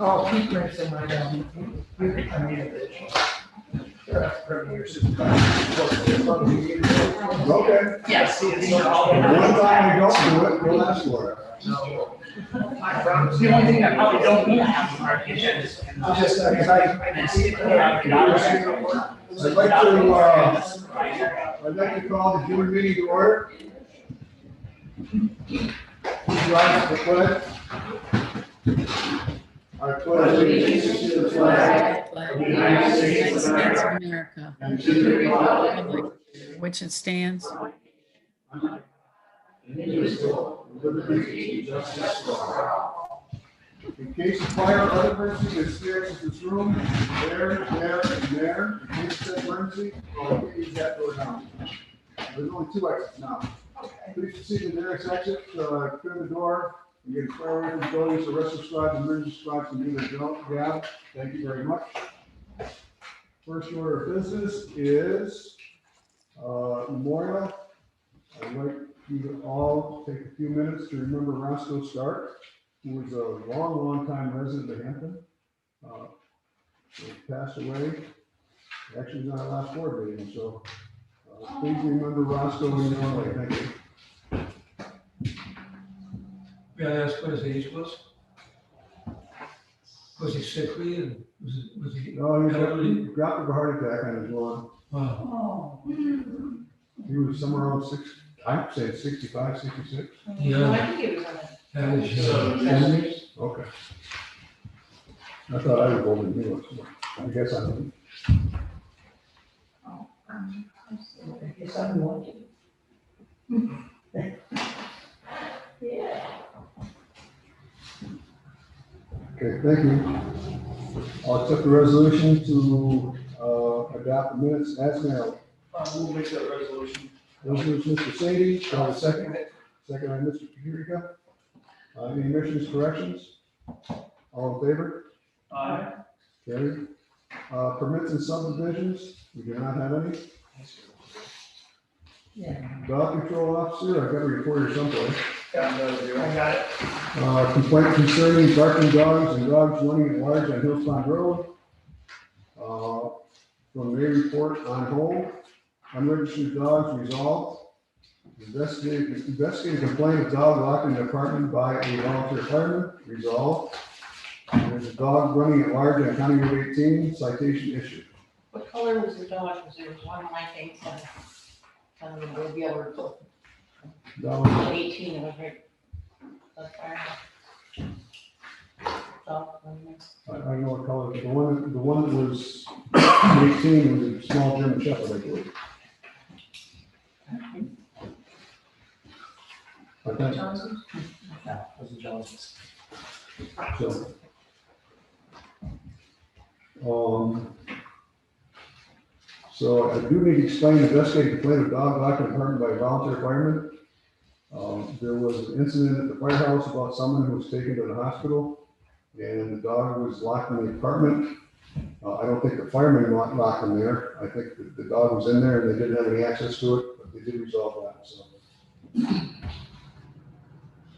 Oh, Pete Gregson, my dad. You can come in a bit. Premier supervisor. Okay. Yes, these are all. One time you don't do it, you'll ask for it. It's the only thing I probably don't need to have on our agenda is. Just, because I'd like to call the June meeting to order. Rise to the pledge. I pledge allegiance to the flag of the United States of America, and to the republic which it stands, indivisible, with liberty and justice for all. In case of fire or other emergency that scares this room, there, and there, in case of emergency, I'll use that door down. There's only two exits now. Please proceed to the nearest exit, clear the door, and get fire in the building, so rescue squads and emergency squads can do their job. Thank you very much. First order of business is memorial. I'd like you to all take a few minutes to remember Roscoe Stark, who was a long time resident of Hampton. He passed away. Actually, was on our last board meeting, so please remember Roscoe in your way. Thank you. May I ask what his age was? Was he sickly and was he? No, he dropped of a heart attack on his lawn. Wow. He was somewhere around I'd say 65, 66. Yeah. I think it was on That is, Okay. I thought I was older than he was. I guess I'm. Yes, I'm one. Yeah. Okay, thank you. I'll accept the resolution to adopt the minutes as mailed. We'll make that resolution. Resolution, Mr. Sadie, do I have a second? Second by Mr. Federica. Any omissions, corrections? All in favor? Aye. Carried. Permits and subdivisions, we do not have any. Yeah. Dog control officer, I've got a report here someplace. I got it. Complaint concerning barking dogs and dogs running at large on Hills Pond Road. From May report on hold. Unregistered dogs resolved. Investigated complaint of dog locked in the apartment by a volunteer fireman, resolved. There's a dog running at large on County Road 18, citation issued. What color was the dog? Because there was one of my things that, would be able to, Dog, 18, it was right. That's fire. Dog, I don't know what color, the one that was 18 was a small German Shepherd, I believe. I think Johnson? No, it wasn't Johnson's. so. So I do need to explain the investigative complaint of dog locked in apartment by a volunteer fireman. There was an incident at the firehouse about someone who was taken to the hospital and the dog was locked in the apartment. I don't think the fireman locked him there. I think the dog was in there and they didn't have any access to it, but they did resolve that, so.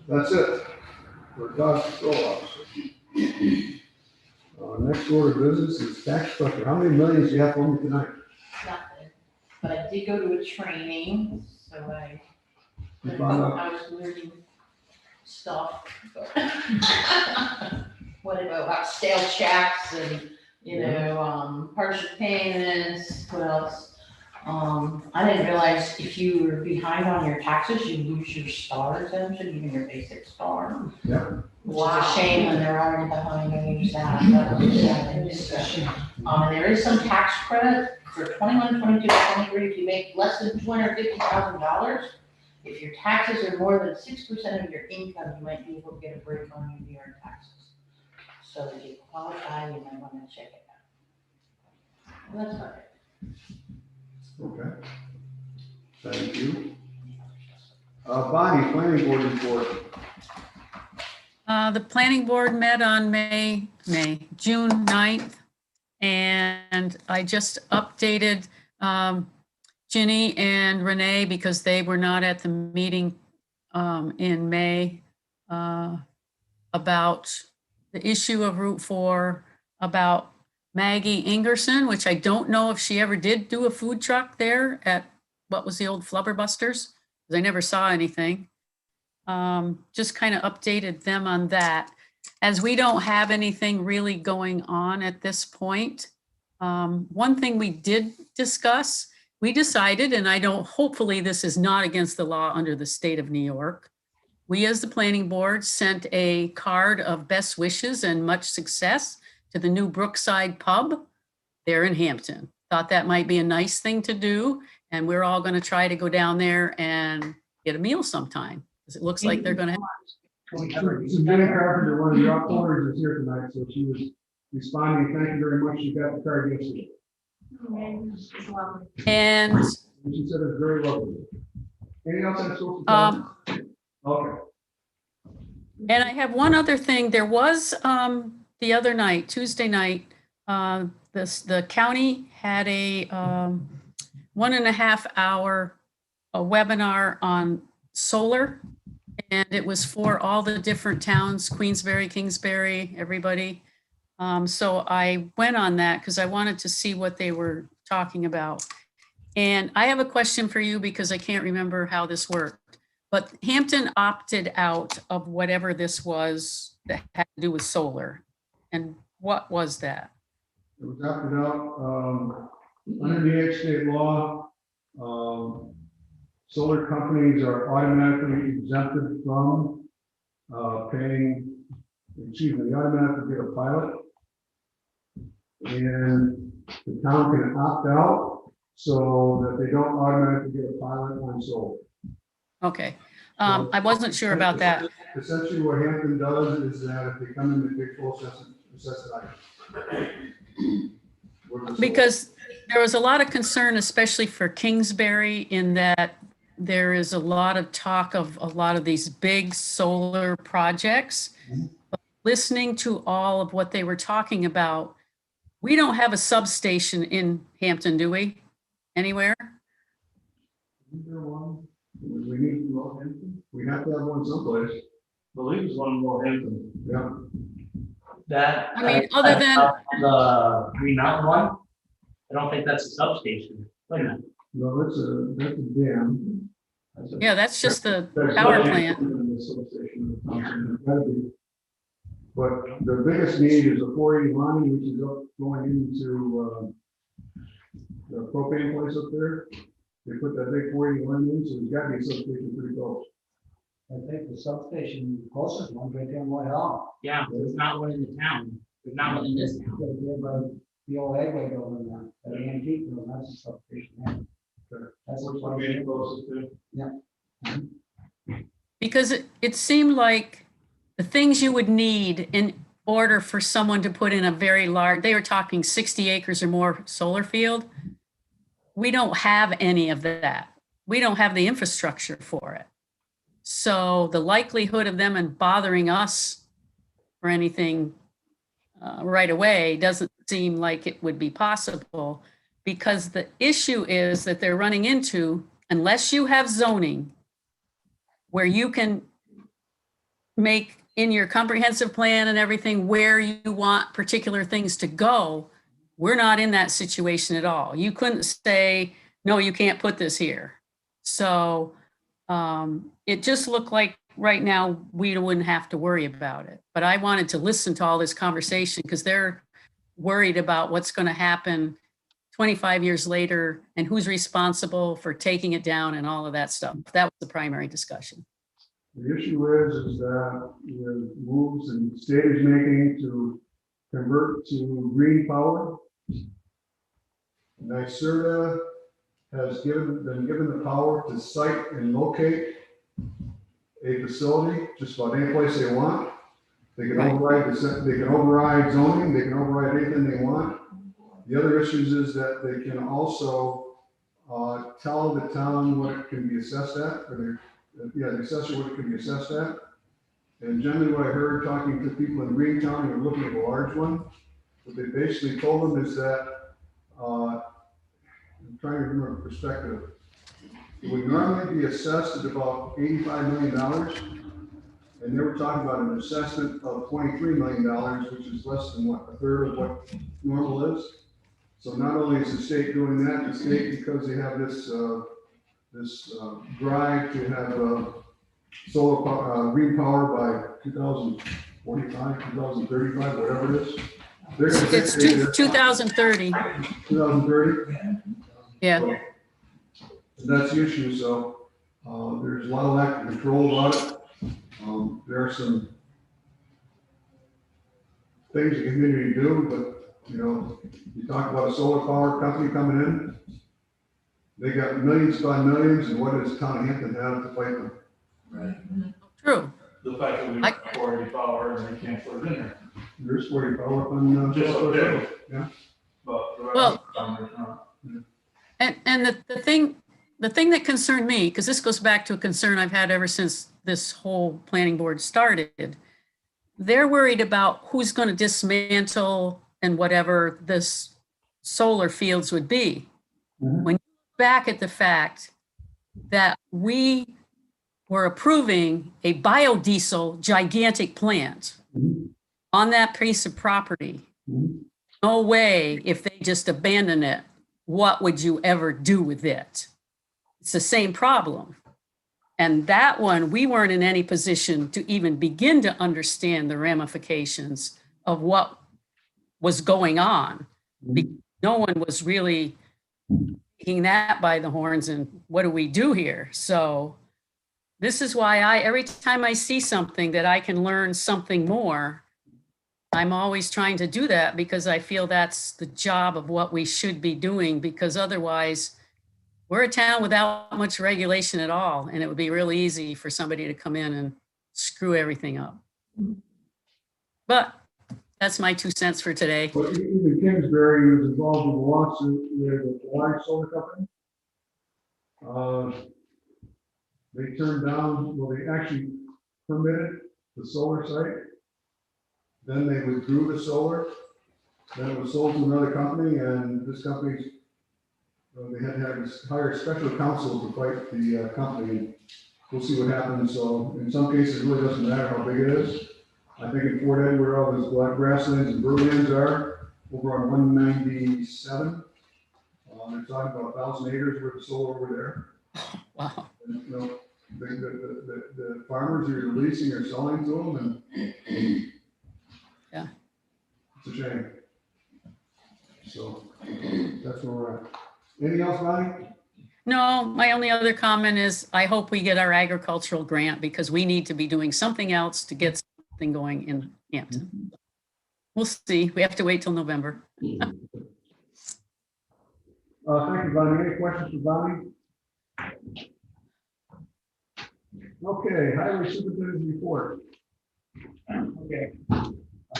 That's it for dog control officer. Next order of business is tax collector. How many millions do you have for me tonight? nothing. But I did go to a training, so I You found out? was learning stuff. What about stale checks and, partial payments, what else? I didn't realize if you were behind on your taxes, you lose your star exemption, even your basic star. Yeah. Which is a shame when they're already behind and use that. And there is some tax credit for 21, 22, 23, if you make less than $250,000. If your taxes are more than 6% of your income, you might be able to get a break on your year taxes. So if you qualify, you might want to check it out. Well, that's all right. Okay. Thank you. Bonnie, planning board report. the planning board met on June 9th. And I just updated Ginny and Renee because they were not at the meeting in May. about the issue of Route 4, about Maggie Ingerson, which I don't know if she ever did do a food truck there at what was the old Flubberbusters, because I never saw anything. Just kind of updated them on that. As we don't have anything really going on at this point, one thing we did discuss, we decided, and I don't, hopefully this is not against the law under the state of New York. We as the planning board sent a card of best wishes and much success to the new Brookside Pub there in Hampton. Thought that might be a nice thing to do. And we're all going to try to go down there and get a meal sometime, because it looks like they're going to have. So Jenny Carpenter, one of the owners, is here tonight, so she was responding. Thank you very much. You got the card yesterday. And She said it's very welcome. Anything else I'm supposed to tell? Okay. and I have one other thing. There was the other night, Tuesday night, the county had a 1.5 hour webinar on solar, and it was for all the different towns, Queensbury, Kingsbury, everybody. So I went on that because I wanted to see what they were talking about. And I have a question for you because I can't remember how this worked. But Hampton opted out of whatever this was that had to do with solar. And what was that? It was opted out, under New York state law, solar companies are automatically exempted from, paying, automatically get a pilot. And the town can opt out so that they don't automatically get a pilot on solar. Okay, I wasn't sure about that. Essentially what Hampton does is that if they come in, they take full assessment. Because there was a lot of concern, especially for Kingsbury, in that there is a lot of talk of a lot of these big solar projects. But listening to all of what they were talking about, we don't have a substation in Hampton, do we? Anywhere? We need one. We have to have one someplace. I believe it's one more Hampton. Yeah. That. I mean, other than- The Green Mountain one, I don't think that's a substation. Wait a minute. No, that's a dam. Yeah, that's just the power plant. But the biggest need is a 480 line, which is up going into the propane place up there. They put that big 480 line in, so there's got to be a substation pretty close. I think the substation closest one right there in White Hall. Yeah, there's not one in the town. There's not one in this town. Right there by the old Agway building there, the antique building, that's the substation there. That's Which what one I'm getting closest to? Because it seemed like the things you would need in order for someone to put in a very large, they were talking 60 acres or more solar field. We don't have any of that. We don't have the infrastructure for it. So the likelihood of them and bothering us for anything right away doesn't seem like it would be possible, because the issue is that they're running into, unless you have zoning where you can make in your comprehensive plan and everything where you want particular things to go, we're not in that situation at all. You couldn't say, no, you can't put this here. So it just looked like right now we wouldn't have to worry about it. But I wanted to listen to all this conversation because they're worried about what's going to happen 25 years later and who's responsible for taking it down and all of that stuff. That was the primary discussion. The issue is that with moves and the state is making to convert to green power, NYSERDA has been given the power to site and locate a facility just about any place they want. They can Right. override zoning, they can override anything they want. The other issues is that they can also tell the town what it can be assessed at, or the assessor what it can be assessed at. And generally what I heard talking to people in Green County who are looking at a large one, what they basically told them is that, I'm trying to remember perspective, it would normally be assessed at about $85 million. And they were talking about an assessment of $23 million, which is less than what, a third of what normal is. So not only is the state doing that, the state, because they have this, drive to have, green power by 2045, 2035, whatever it is. They're gonna It's dictate this 2030. 2030. Yeah. So, and that's the issue, so, there's a lot of lack of control about it. There are some things the community do, but, you know, you talk about a solar power company coming in, they got millions by millions, and what does town of Hampton have to fight them? Right. True. The fact that we I- have 40 power and they can't put it in there. There's 40 power up on, Just up there. Yeah. But the rest Well- of the town, there's not. And the thing that concerned me, because this goes back to a concern I've had ever since this whole planning board started, they're worried about who's going to dismantle and whatever this solar fields would be. Mhm. When you look back at the fact that we were approving a biodiesel gigantic plant Mhm. on that piece of property, Mhm. no way, if they just abandon it, what would you ever do with it? It's the same problem. And that one, we weren't in any position to even begin to understand the ramifications of what was going on. No one was really taking that by the horns and what do we do here? So this is why every time I see something that I can learn something more, I'm always trying to do that because I feel that's the job of what we should be doing, because otherwise we're a town without much regulation at all. And it would be really easy for somebody to come in and screw everything up. But that's my 2 cents for today. But even Kingsbury was involved in a lawsuit with the Hawaii Solar Company. They turned down, well, they actually permitted the solar site. Then they withdrew the solar. Then it was sold to another company, and this company, they had to hire special counsel to fight the company. We'll see what happens. So in some cases, it really doesn't matter how big it is. I think in Fort Edward, where all those black grasslands and burlands are, over on 197. They're talking about 1,000 acres worth of solar over there. Wow. And, you know, the farmers are leasing or selling to them, and Yeah. it's a shame. So that's where we're at. Anything else, Bonnie? No, my only other comment is I hope we get our agricultural grant because we need to be doing something else to get something going in Hampton. We'll see. We have to wait till November. Thank you, Bonnie. Any questions for Bonnie? Okay, highway superintendent's report. Okay.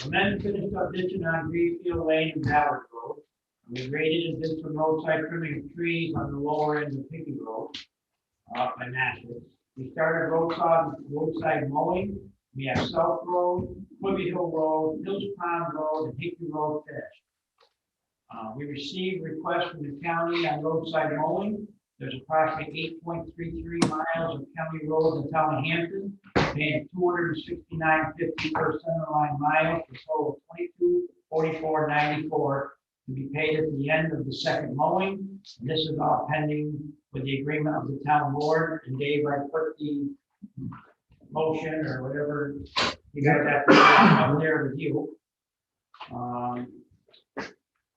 Amendment finished up ditching on Greenfield Lane and Ballard Road. We graded and did some roadside trimming of trees on the lower end of Picky Road, by Nashville. We started roadside mowing. We have South Road, Woodby Hill Road, Hills Pond Road, and Hickory Road finished. We received requests from the county on roadside mowing. There's approximately 8.33 miles of county roads in town of Hampton, paying $269.50 per center line mile for total $2244.94 to be paid at the end of the second mowing. And this is all pending with the agreement of the town board. And Dave, I put the motion or whatever you guys have to do out there with you.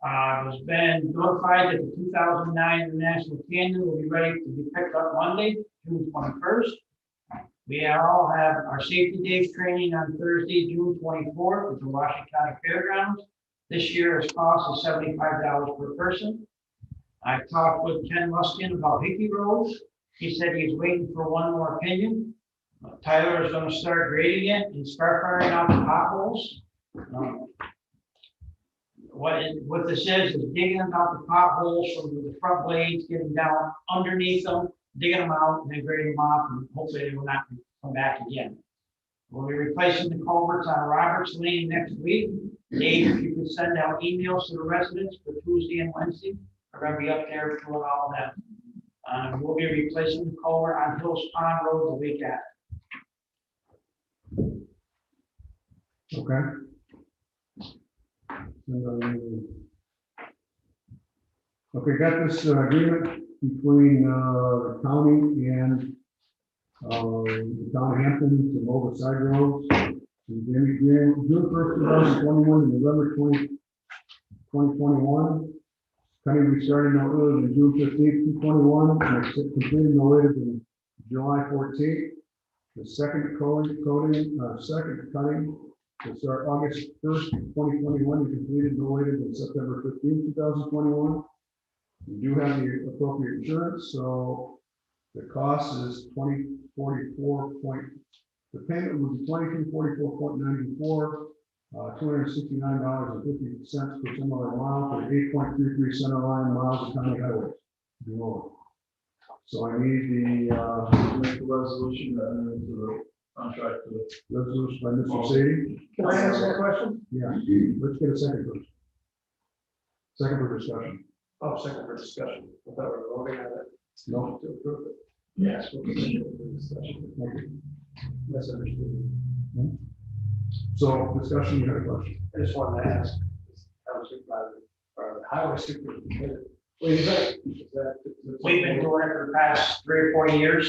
Has been notified that the 2009 International Canyon will be ready to be picked up Monday, June 21st. We all have our safety days training on Thursday, June 24th at the Washington County Fairgrounds. This year's cost is $75 per person. I talked with Ken Luskin about Hickey Road. He said he's waiting for one more opinion. Tyler is going to start grading it and start firing out the potholes. What this is digging out the potholes from the front blades, getting down underneath them, digging them out, and then grading them off, and hopefully they will not come back again. We'll be replacing the culverts on Roberts Lane next week. Dave, if you could send out emails to the residents for Tuesday and Wednesday, we're going to be up there doing all of that. We'll be replacing the culvert on Hills Pond Road the week after. Okay. Okay, got this agreement between the county and the town of Hampton to mow the side roads. June 1st, 2021 to November 2021. Cutting we started no earlier than June 15th, 2021, and it's completed no later than July 14th. The second second cutting will start August 1st, 2021, and completed no later than September 15th, 2021. We do have the appropriate insurance, so the cost is the payment would be $2244.94, $269.50 per similar mile for 8.33 center line miles of county highways. So I need the, Make the resolution that into the contract to the. resolution by Mr. Sadie. Can I ask a question? Yeah, let's get a second first. Second for discussion. Oh, second for discussion. I thought we were voting on it. No. To approve it. Yes. We'll continue with the discussion. Thank you. Misunderstood. So discussion, you had a question? I just wanted to ask, town supervisor, or the highway superintendent, what do you think? Is that? We've been doing it for the past 3 or 4 years.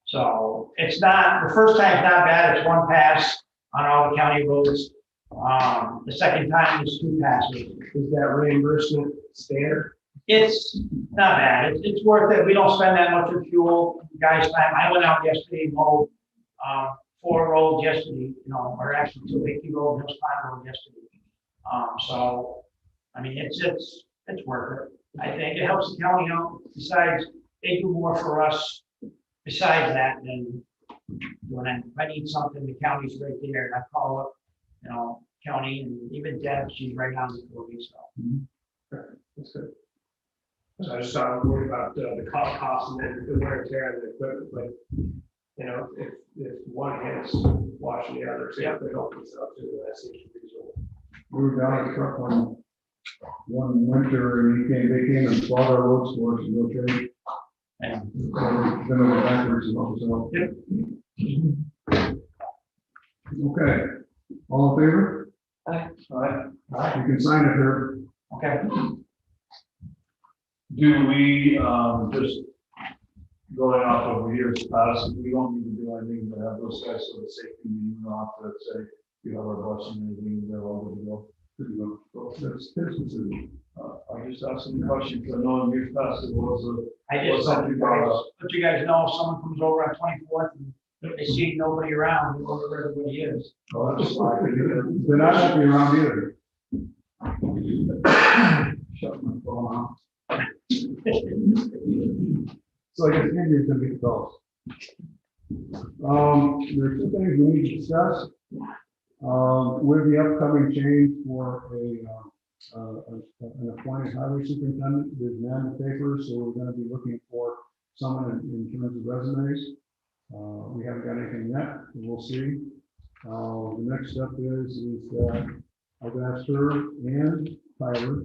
So it's not, the first time's not bad, it's 1 pass on all the county roads. The second time is 2 passes. Is that reimbursement standard? It's not bad, it's worth it, we don't spend that much in fuel, guys' time. I went out yesterday and mowed 4 roads yesterday, or actually 2 Hickey Road, Hills Pond Road yesterday. So, I mean, it's worth it. I think it helps the county out. Besides, they do more for us besides that than doing it. If I need something, the county's right there, and I call up, county, and even Deb, she's right on the for me, so. That's good. So I just started worried about the cost and then the wear and tear of the equipment, but, if one hand's washing the other, so you have to help yourself too, that seems reasonable. We were down at the truck one winter, and they came and plowed our roads for us, and no change. And Then we went backwards and helped us out. Okay, all in favor? Aye. You can sign it here. okay, Do we, just going off of years past, we don't need to do anything to have those guys sort of safety meeting off that say, you have our bus and everything, they're all good to go. Good to go. So that's his decision. I'm just asking the question, because I know in years past it was I just Well, let you guys know, if someone comes over on 24th and they see nobody around, they know where everybody is. Oh, that's fine. Then I won't be around either. Shut my phone off. So I guess Andrew's gonna be the boss. There are 2 things we need to discuss. With the upcoming change for an appointed highway superintendent, there's an ad in the paper, so we're gonna be looking for someone in terms of resumes. We haven't got anything yet, and we'll see. The next step is that I've asked her and Tyler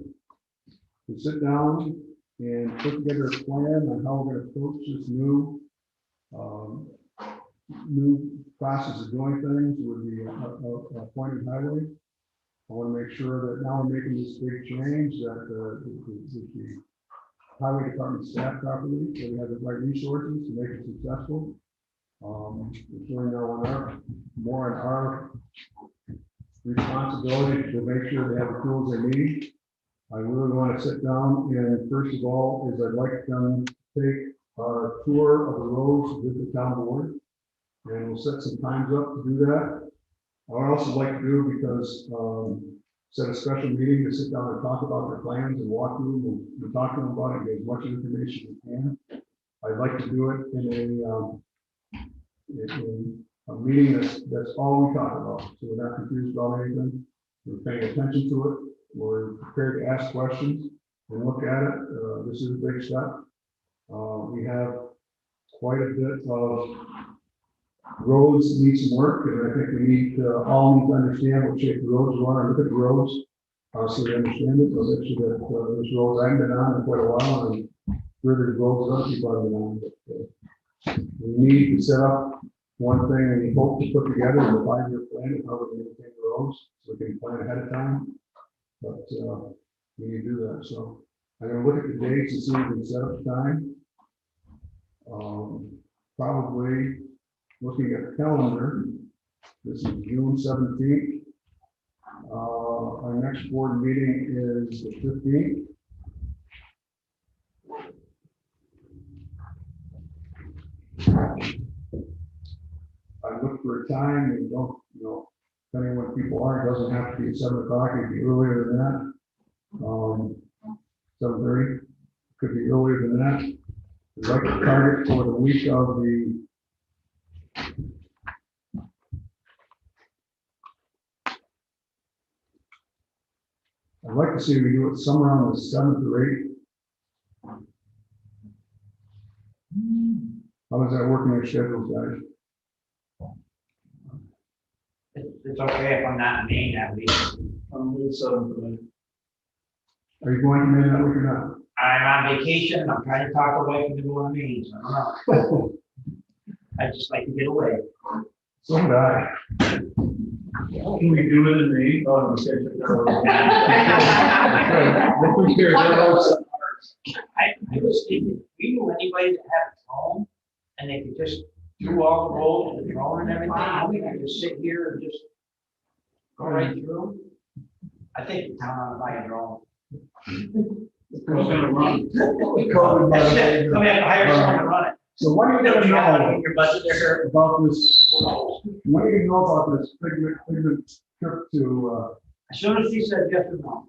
to sit down and put together a plan on how we're gonna approach this new process of doing things with the appointed highway. I want to make sure that now we're making this big change that the highway department staff properly, so we have the right resources to make it successful. It's really now more on our responsibility to make sure they have the tools they need. I really want to sit down and first of all, is I'd like them to take our tour of the roads with the town board. And we'll set some times up to do that. I'd also like to do, because set a special meeting to sit down and talk about their plans and walk through them and talk to them about it, get as much information as we can. I'd like to do it in a meeting that's all we talk about, so we're not confused about anything. We're paying attention to it. We're prepared to ask questions and look at it. This is a big step. We have quite a bit of roads need some work, and I think we all need to understand what shape the roads are and look at the roads, so we understand it. So actually that this road I've been on in quite a while, and further roads other people have been on. But, we need to set up one thing, and we hope to put together the 5-year plan of how we're going to take the road. roads, so we can plan ahead of time. But, we need to do that, so I'm gonna look at the dates and see if we can set up time. Probably looking at the calendar, this is June 17th. Our next board meeting is the 15th. I look for a time and don't, depending on what people are, it doesn't have to be at 7 o'clock, it could be earlier than that. 7:30, could be earlier than that. I'd like to target for the week of the I'd like to see if we do it somewhere on the 7th or 8th. How does that work in your schedules, guys? It's okay if I'm not in Maine that week. It's 7th. Are you going to Maine that week or not? I'm on vacation, I'm trying to talk away from the going to Maine, so I don't know. I just like to get away. So would I. Can we do it in May? Oh, okay. I was thinking, you know anybody that has a phone and they could just do all the roads and the drone and everything, we could just sit here and just go right through. I think the town ought to buy a drone. Who's gonna run? COVID, by the way. Come in, hire someone to run it. So when are you Don't gonna you have know it in your budget there? about this, when are you gonna know about this pigment trip to, As soon as he said yes or no,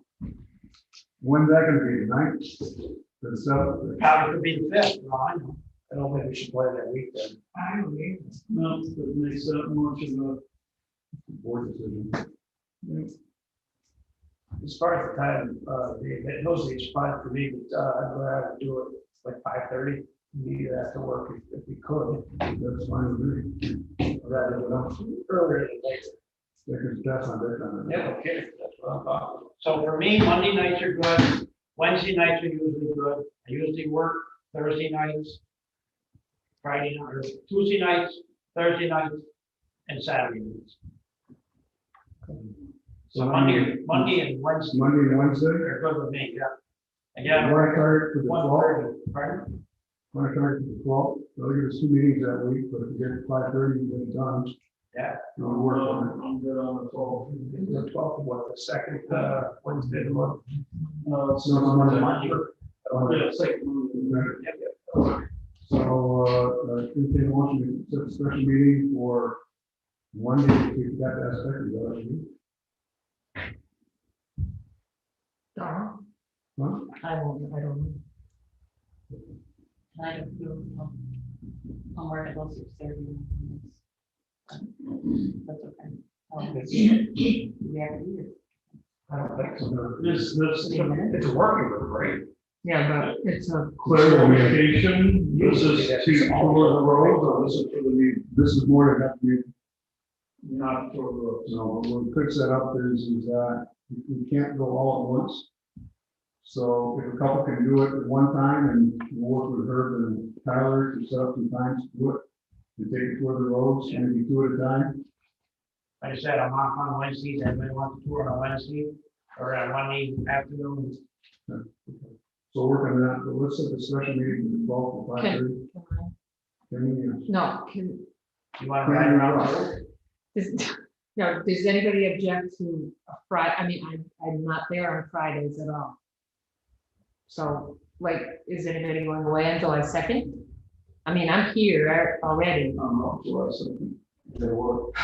when's that gonna be, the 9th? The 7th? probably could be the fifth, no, I know. I don't think we should play that week then. I don't know. No, it makes that much of a. Board decision. As far as the time, those days fine for me, but I'd rather do it like 5:30, maybe after work if we could. That's fine with me. Rather than earlier than later. Because that's not their time. Yeah, okay, that's what I'm talking about. So for me, Monday nights are good, Wednesday nights are usually good, I usually work Thursday nights, Friday night, or Tuesday nights, Thursday nights, and Saturday nights. So Monday and Wednesday Monday and Wednesday? are good with me, yeah. Again, Want to target for the 12th? 1:30, pardon? Want to target for the 12th? They'll give us 2 meetings that week, but if you get 5:30, you get it done. Yeah. You'll work on I'm good on the 12th. The 12th, what, the second Wednesday of the month? No, it's not Monday. Monday. Yeah, it's like. it. So, anything else, you set a special meeting for Monday to keep that aspect of that. Huh? I don't know. I don't know. I'm working till 6:30. That's okay. We have to do it. I don't think so. This, It's a working group, right? Yeah, but it's a, clarification, this is to tour the road, or this is for the meeting? This is more than that, we, Not tour the road. no, what we could set up is that we can't go all at once. So if a couple can do it at one time and we'll work with Herb and Tyler to set up some times to do it, to take it toward the roads, maybe 2 at a time. Like I said, I'm off on Wednesdays, everybody wants to tour on Wednesday, or on Monday afternoon. So work on that, but let's set the special meeting for the 12th to 5:30. no, can, You wanna ride around the road? does anybody object to a Friday? I mean, I'm not there on Fridays at all. So, like, is anybody going away on July 2nd? I mean, I'm here already. I'm up to us, they work.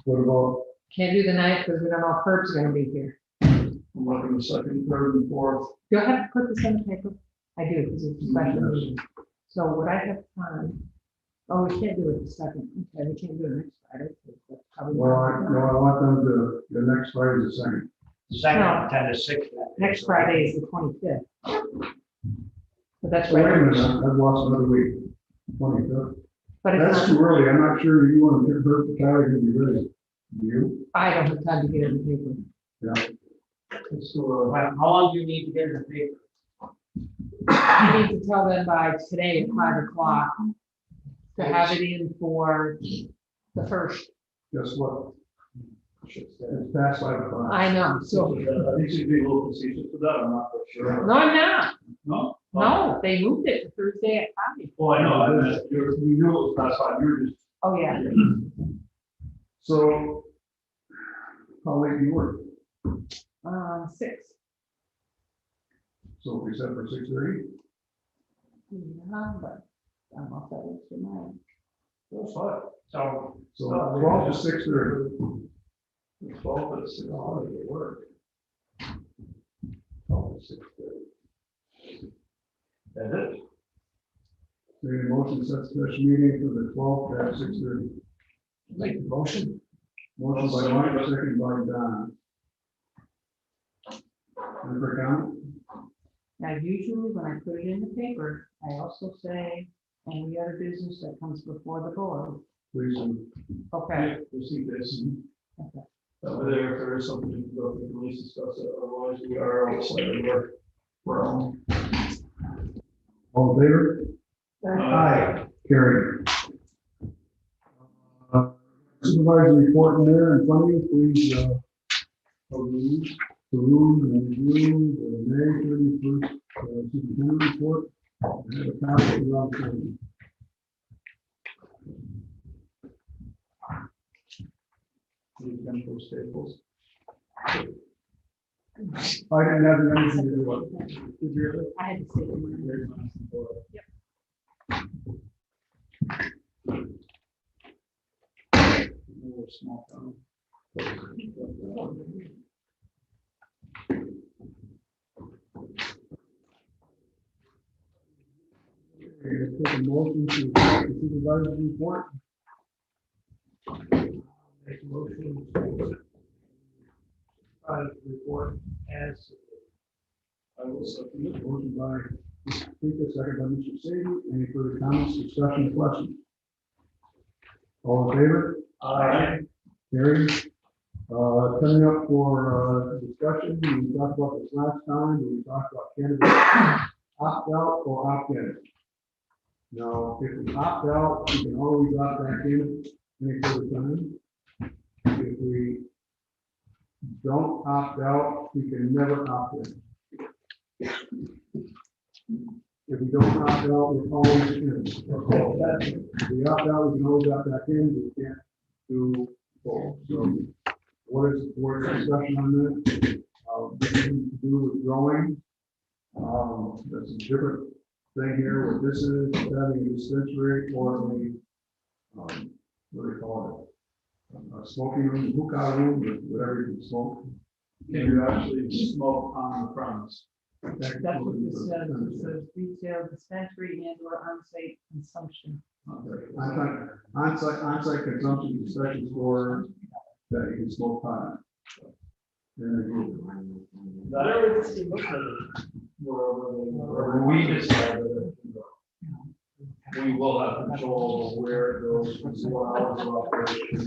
What about, Can't do the 9th because we don't know if Herb's gonna be here. I'm working the 2nd, 3rd, and 4th. Do I have to put this on the paper? I do, because it's a special meeting. So would I have time? Oh, we can't do it the 2nd. Okay, we can't do it next Friday. That's probably well, not- I want them to, the next Friday is the 2nd. Second, 10 to 6. Next Friday is the 25th. But that's So wait a right. minute, I've lost another week, 25th. But it's That's not, too early, I'm not sure you want to get Herb and Tyler to be ready. Do you? I don't have time to get it in the paper. Yeah. It's too How long do you need to get in the paper? I need to tell them by today at 5 o'clock to have it in for the first. Guess what? It's past 5 o'clock. I know, so, I think she'd be a little facetious with that, I'm not quite sure. no, I'm not. No? No, they moved it to Thursday at 5. Well, I know, I meant, you knew it was past 5, you were just. Oh, yeah. So, how late do you work? 6. So we set for 6:30? Yeah, but I'm off that extra mile. That's fine. So, So 12 to 6:30. 12 to 6, how do they work? 12 to 6:30. That's it. Any motion sets special meeting for the 12th at 6:30. Make the motion. Motion by Mike, second by Don. Any for comment? Now, usually when I put it in the paper, I also say, any other business that comes before the board. Please, Okay. We'll see this, and Okay. over there, if there is something to go, we can at least discuss it, otherwise we are all slightly we're on. all in favor? Aye. Carried. Supervisor report in there in front of you, please, peruse and review the May 31st, superintendent report. And have a copy of the document. These chemical staples. I didn't have anything to do with it. Did you? I had to say it. More small town. Take a motion to accept the supervisor's report. Make a motion. Report as. I will second it. Motion by Mr. Pika, second by Mr. Sadie. Any further comments, discussion, questions? All in favor? Aye. Carried. Coming up for discussion, we talked about this last time, we talked about candidates opt out or opt in. Now, if we opt out, we can always opt back in any further time. If we don't opt out, we can never opt in. If we don't opt out, we're always in. If we opt out, we can always opt back in, we can't do both. So what is the board's discussion on that? This has to do with growing. That's a different thing here. What this is having a dispensary or a, what do you call it? A smoking room, hookah room, or whatever you can smoke. Can you actually smoke on the premise? That's what this says. It says retail dispensary and or on-site consumption. On-site consumption, especially for that you can smoke pot. Wherever we decide that it can go. We will have control of where it goes, what hours of operation.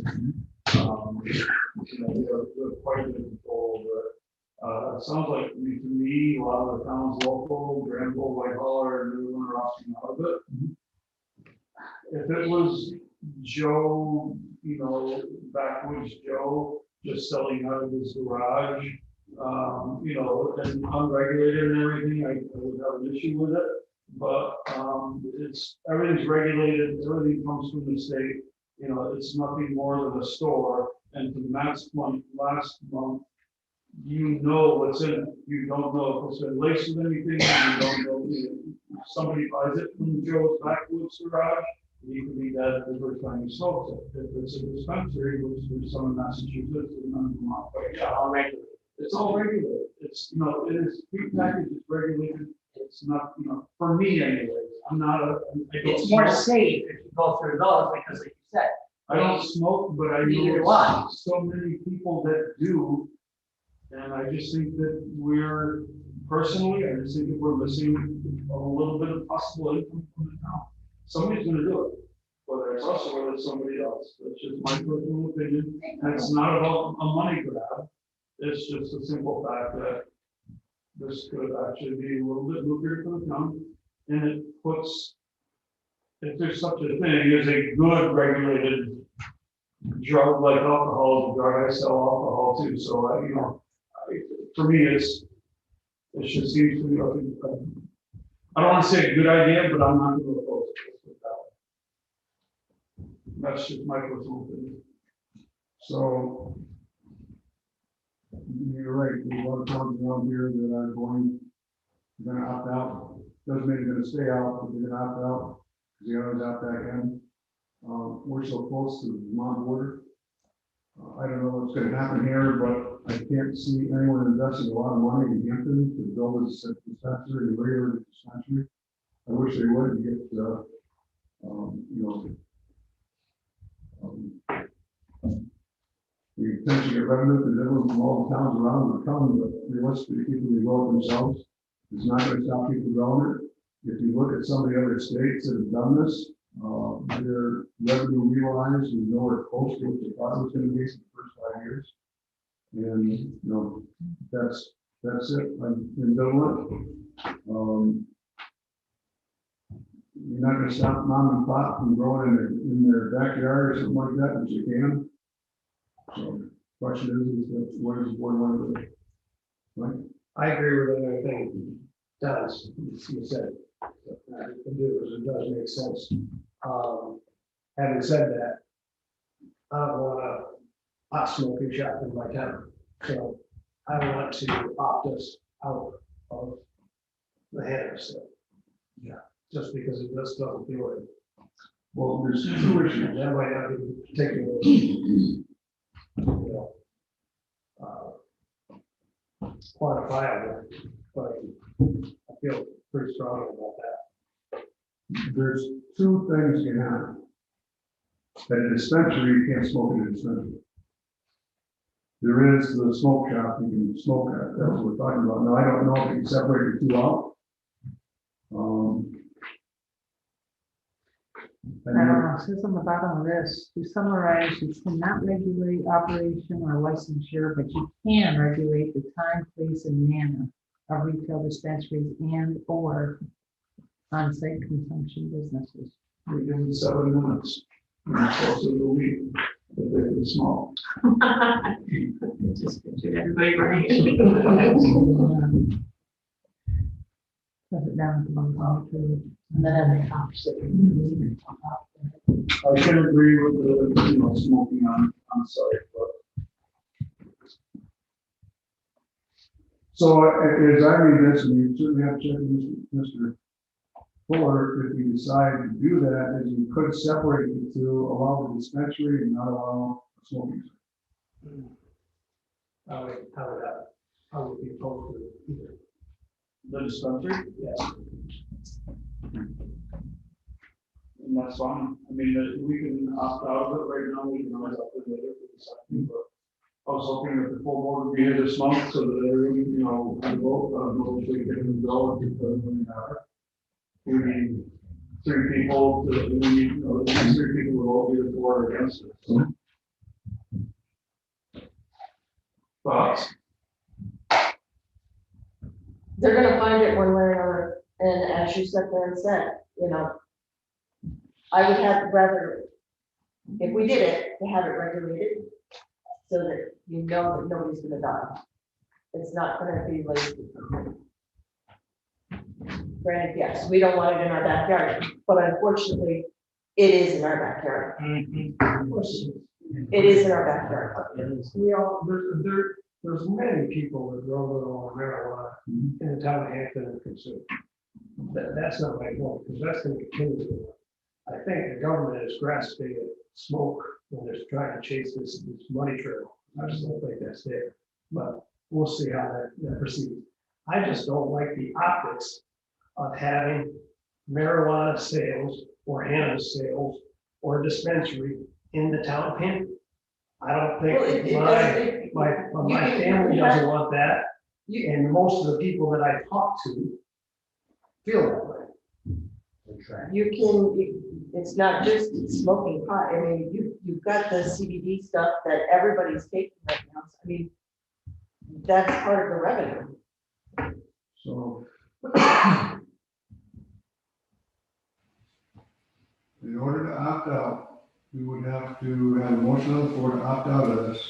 You know, we have quite a bit of control over it. It sounds like, to me, a lot of the towns local, Granville, Whitehall, are new and opting out of it. If it was Joe, you know, backwoods Joe, just selling out of his garage, you know, and unregulated and everything, I would have an issue with it. But everything's regulated, everything comes from the state, you know, it's nothing more than a store. And to Matt's point, last month, you know what's in it. You don't know if it's been laced with anything, you don't know, somebody buys it from Joe's backwoods garage, you can be dead the first time you smoke it. If it's a dispensary, which there's some in Massachusetts and none of them are, but yeah, all regulated. It's all regulated. It's, you know, it is prepackaged, it's regulated. It's not, you know, for me anyways, I'm not a. It's more safe if you go through those, because like you said, I don't smoke, but I Neither do know I. so many people that do. And I just think that personally, I just think that we're missing a little bit of possible income from the town. Somebody's gonna do it, whether it's us or whether it's somebody else. That's just my personal opinion. And it's not about a money grab. It's just a simple fact that this could actually be a little bit lucrative for the town. And it puts, if there's such a thing as a good regulated drug like alcohol, is a drug, I sell alcohol too, so I, for me, it just seems to be, I don't want to say a good idea, but I'm not going to oppose it. That's just my personal opinion. So, you're right, there's a lot of towns around here that are gonna opt out. Doesn't mean they're gonna stay out, but they're gonna opt out, because the others opt back in. We're so close to the Vermont border. I don't know what's gonna happen here, but I can't see anyone investing a lot of money in Hampton to build a dispensary, a regular dispensary. I wish they would get, we potentially get revenue because everyone from all the towns around will come, but realistically, people who grow it themselves, it's not going to stop people growing it. If you look at some of the other states that have done this, their revenue realized is nowhere close to what they thought it was going to be for the first 5 years. And, that's it. I'm ambivalent. You're not going to stop mom and pop from growing in their backyard or something like that, which you can. So, question is that what does the board want to do? Right? I agree with everything does, you said. It does make sense. Having said that, I don't want a hot smoking shop in my town, so I want to opt us out of the Hannah stuff. Yeah. Just because it just doesn't feel it. Well, there's two issues. That might not be particularly, quantifiable, but I feel pretty strongly about that. There's two things can happen. At a dispensary, you can't smoke in a dispensary. There is the smoke shop, you can smoke at, that's what we're talking about. Now, I don't know if you can separate the two out. I don't know, it says on the bottom of this, to summarize, you cannot regulate operation or licensure, but you can regulate the time, place, and manner of retail dispensaries and or on-site consumption businesses. We give them 7 minutes. Close to the week, but they're small. Just picture everybody running. Put it down at the bottom. And then the opposite. I can agree with the, smoking on site, but. So as I read this, and you certainly have to check with Mr. Fuller, if you decide to do that, is you could separate the two, allow the dispensary and not allow smoking. I would be opposed to either. The dispensary? Yes. And that's fine. I mean, we can opt out of it right now, we can always opt in later if we decide to, but I was hoping that the full board would be here this month so that everyone, can vote, if we can go, because we need 3 people, we need, at least 3 people to vote either for or against it. So. Thoughts? They're gonna find it one way or another, and as you sat there and said, I would have rather, if we did it, to have it regulated, so that that nobody's gonna die. It's not gonna be like, granted, yes, we don't want it in our backyard, but unfortunately, it is in our backyard. Of course, it is in our backyard. We all, there's many people that grow their own marijuana in the town of Hampton and consume. That's not my point, because that's going to continue. I think the government is grasping at smoke when they're trying to chase this money trail. I just don't think that's there, but we'll see how that proceeds. I just don't like the optics of having marijuana sales or Hannah sales or a dispensary in the town of Hampton. I don't think my family doesn't want that, and most of the people that I talk to feel that way. It's not just smoking pot. I mean, you've got the CBD stuff that everybody's taking right now. I mean, that's part of the revenue. So. In order to opt out, we would have to have a motion on the floor to opt out of this.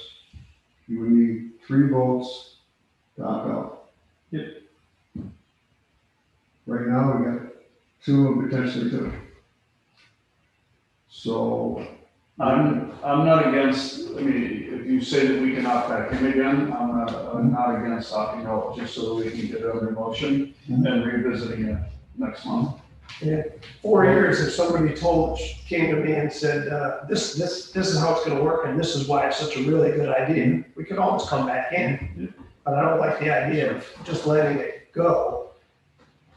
You would need 3 votes to opt out. Yep. Right now, we got 2 and potentially 2. So, I'm not against, I mean, if you say that we can opt back in again, I'm not against opting out, just so we can get it under motion and revisiting it next month. 4 years, if somebody came to me and said, this is how it's gonna work, and this is why it's such a really good idea, we could always come back in. But I don't like the idea of just letting it go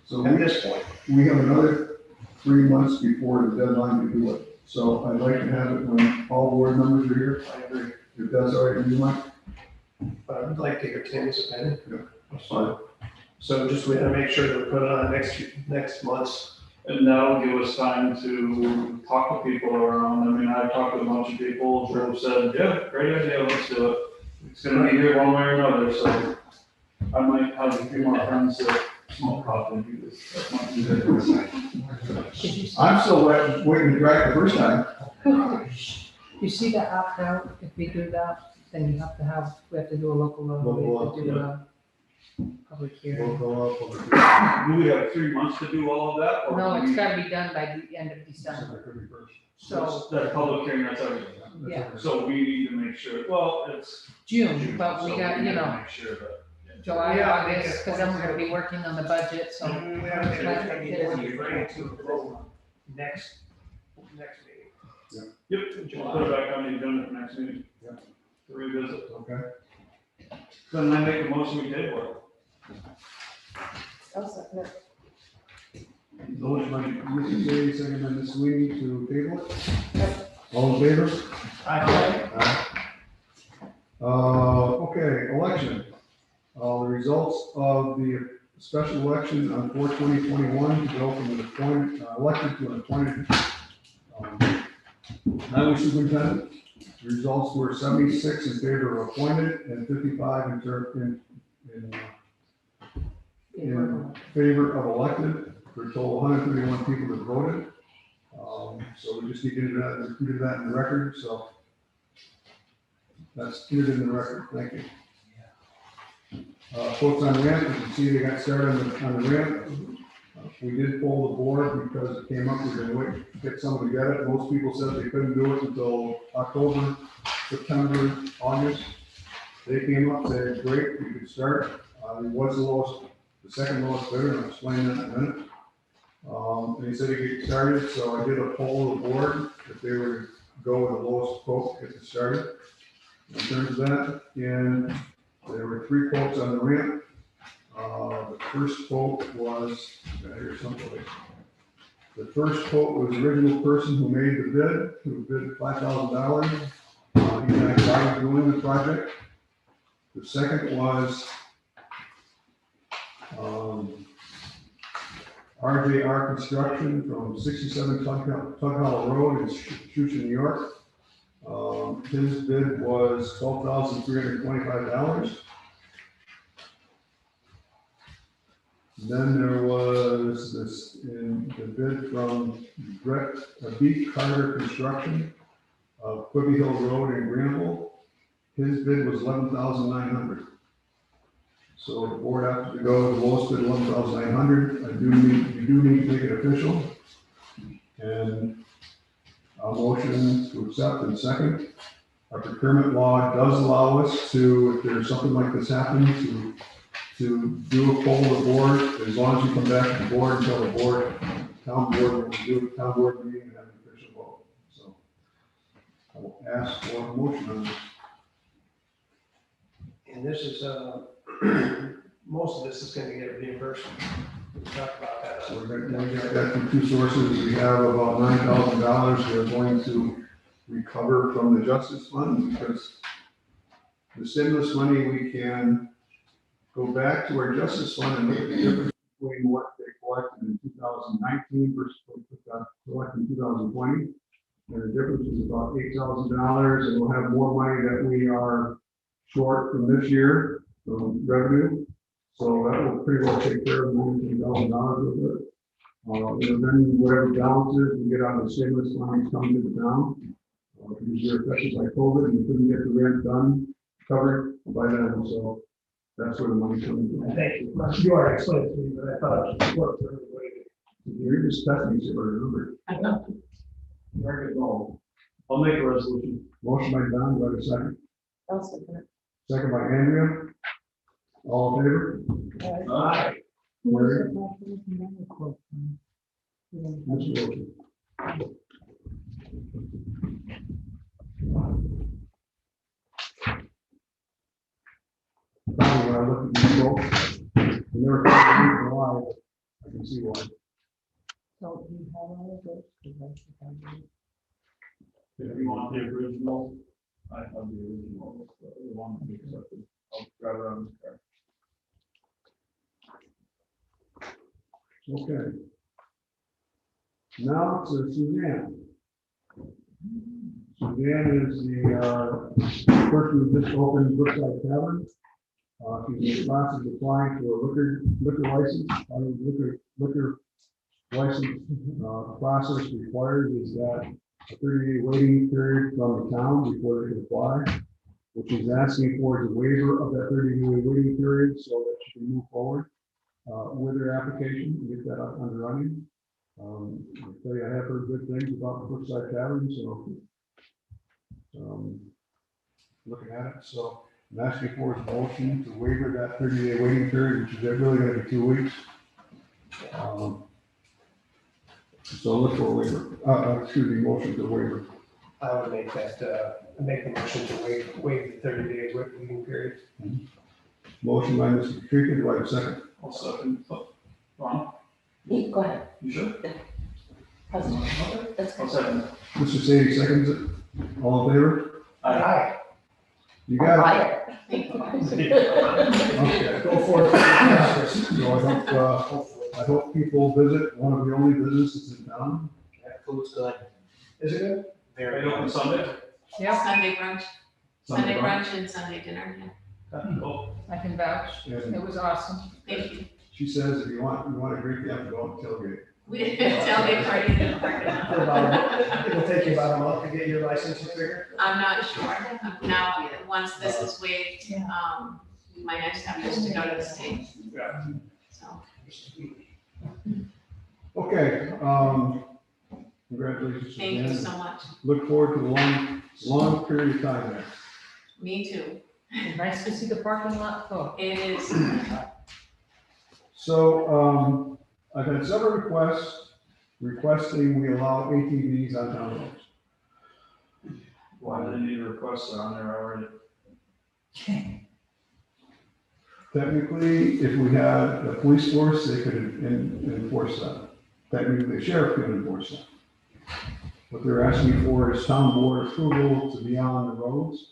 so at this point. we have another 3 months before the deadline to do it. So I'd like to have it when all board members are here. I agree, If that's all right with you, Mike? but I would like to hear Tammy's opinion. That's fine. So just we gotta make sure that we put it on next month's. And that'll give us time to talk to people around. I mean, I've talked to a bunch of people who have said, yeah, great idea, let's do it. It's gonna be here one way or another, so I might have a few more friends that smoke coffee and do this. That might be good. I'm still waiting to drag the first time. You see the opt out, if we do that, then you have to have, we have to do a local law, we have to do a public hearing. Do we have 3 months to do all of that? or No, do it's we- gotta be done by the end of December, so, That public hearing, that's everything. yeah, So we need to make sure, well, it's. June, but we so got, need you to know, Make sure that. July, Yeah. August, because then we're gonna be working on the budget, so. We have to bring it to the vote next meeting. Yep, we'll put it back on the agenda for next meeting. Yeah. To revisit. Okay. Then I make a motion, we table it. I'll second it. Motion by Mr. Shea, second by Ms. Sweeney to table it. All in favor? Aye. Okay, election. The results of the special election on 4/20/21 to go from an appointed, elected to an appointed highway superintendent. The results were 76 in favor of appointed and 55 in favor of elected, for a total of 131 people that voted. So we just need to do that in the record, so that's entered in the record, thank you. Quotes on ramp, you can see they got started on the ramp. We did pull the board because it came up, we were gonna wait to get someone to get it. Most people said they couldn't do it until October, September, August. They came up, said, great, we could start. It was the second lowest bidder, and I'll explain that in a minute. And he said he could get started, so I did a poll of the board, if they were to go with the lowest quote, get it started. In terms of that, and there were 3 quotes on the ramp. The first quote was, here's someplace. The first quote was the original person who made the bid, who bid $5,000. He and I started doing the project. The second was RJR Construction from 67 Tug Hollow Road in Schuster, New York. His bid was $12,325. Then there was the bid from B. Carter Construction of Quibi Hill Road in Granville. His bid was $11,900. So the board has to go with the lowest bid, $11,900. You do need to make it official. And a motion to accept and second. Our procurement law does allow us to, if there's something like this happening, to do a poll of the board, as long as you come back to the board until the town board will do a town board meeting and have an official vote. So I will ask for a motion on this. And this is, most of this is gonna get reimbursed. We talked about that. So we got that from 2 sources. We have about $9,000 we're going to recover from the justice fund, because the stimulus money, we can go back to our justice fund and look at the difference between what they collected in 2019 versus what they collected in 2020. And the difference is about $8,000, and we'll have more money that we are short from this year from revenue. So that will pretty well take care of $19,000 of it. And then whatever balances we get out of the stimulus money coming to the town. Because you're affected by COVID and you couldn't get the rent done, covered by them, so that's where the money comes from. Thank you. You already explained it to me, but I thought it should work for everybody. You're just testing me, so remember. Very good goal. I'll make a resolution. Motion by Don, do I have a second? I'll second it. Second by Andrea. All in favor? Aye. Mary? That's the motion. Finally, when I look at these folks, they never thought the reason why, I can see why. So you have all of those? Because I think I do. If you want the original, I have the original, the one that we accepted. I'll grab it on this card. Okay. Now to Suzanne. Suzanne is the person who just opened Brookside Tavern. She's in the process of applying for a liquor license. Liquor license process requires is that a 30-day waiting period from the town before they can apply. What she's asking for is a waiver of that 30-day waiting period so that she can move forward with her application and get that up and running. I'll tell you, I have heard good things about the Brookside Tavern, so looking at it, so I'm asking for a motion to waiver that 30-day waiting period, which is really going to be 2 weeks. So look for a waiver, excuse me, motion to waiver. I would make that, make the motion to waive the 30-day waiting period. Motion by Mr. Patrica, do I have a second? I'll second. Ron, Go ahead. you sure? That's I'll good. second. Mr. Sadie seconds it. All in favor? Aye. You got Quiet. it? Okay. Go for it. So I hope people visit one of the only businesses in town. That food's good. Is it good? Are you open Sunday? Yep, Sunday brunch, Sunday brunch and Sunday dinner, yeah. Oh, I can vouch. And It was awesome. Thank you. she says if you want a drink, you have to go on tailgate. We didn't tell the party in the parking lot. It'll take you about a month to get your license, you figure? I'm not sure. Now, once this is waived, my next step is to go to the state, Yeah. so. Okay, congratulations. Thank you Suzanne. so much. Look forward to the long period of time there. Me too. Nice to see the parking lot full. It is, So, I've had several requests requesting we allow ATVs on town roads. why do they need requests on there already? Technically, if we had a police force, they could enforce that. Technically, the sheriff could enforce that. What they're asking for is town board approval to be on the roads.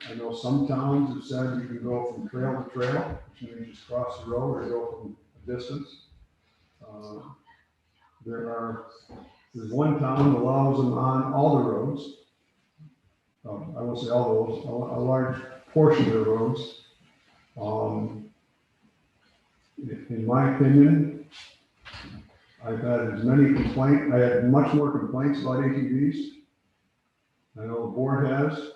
I know some towns have said you can go from trail to trail, which means just cross the road or go from a distance. There's one town that allows them on all the roads. I won't say all those, a large portion of the roads. In my opinion, I've had I had much more complaints about ATVs. I know the board has,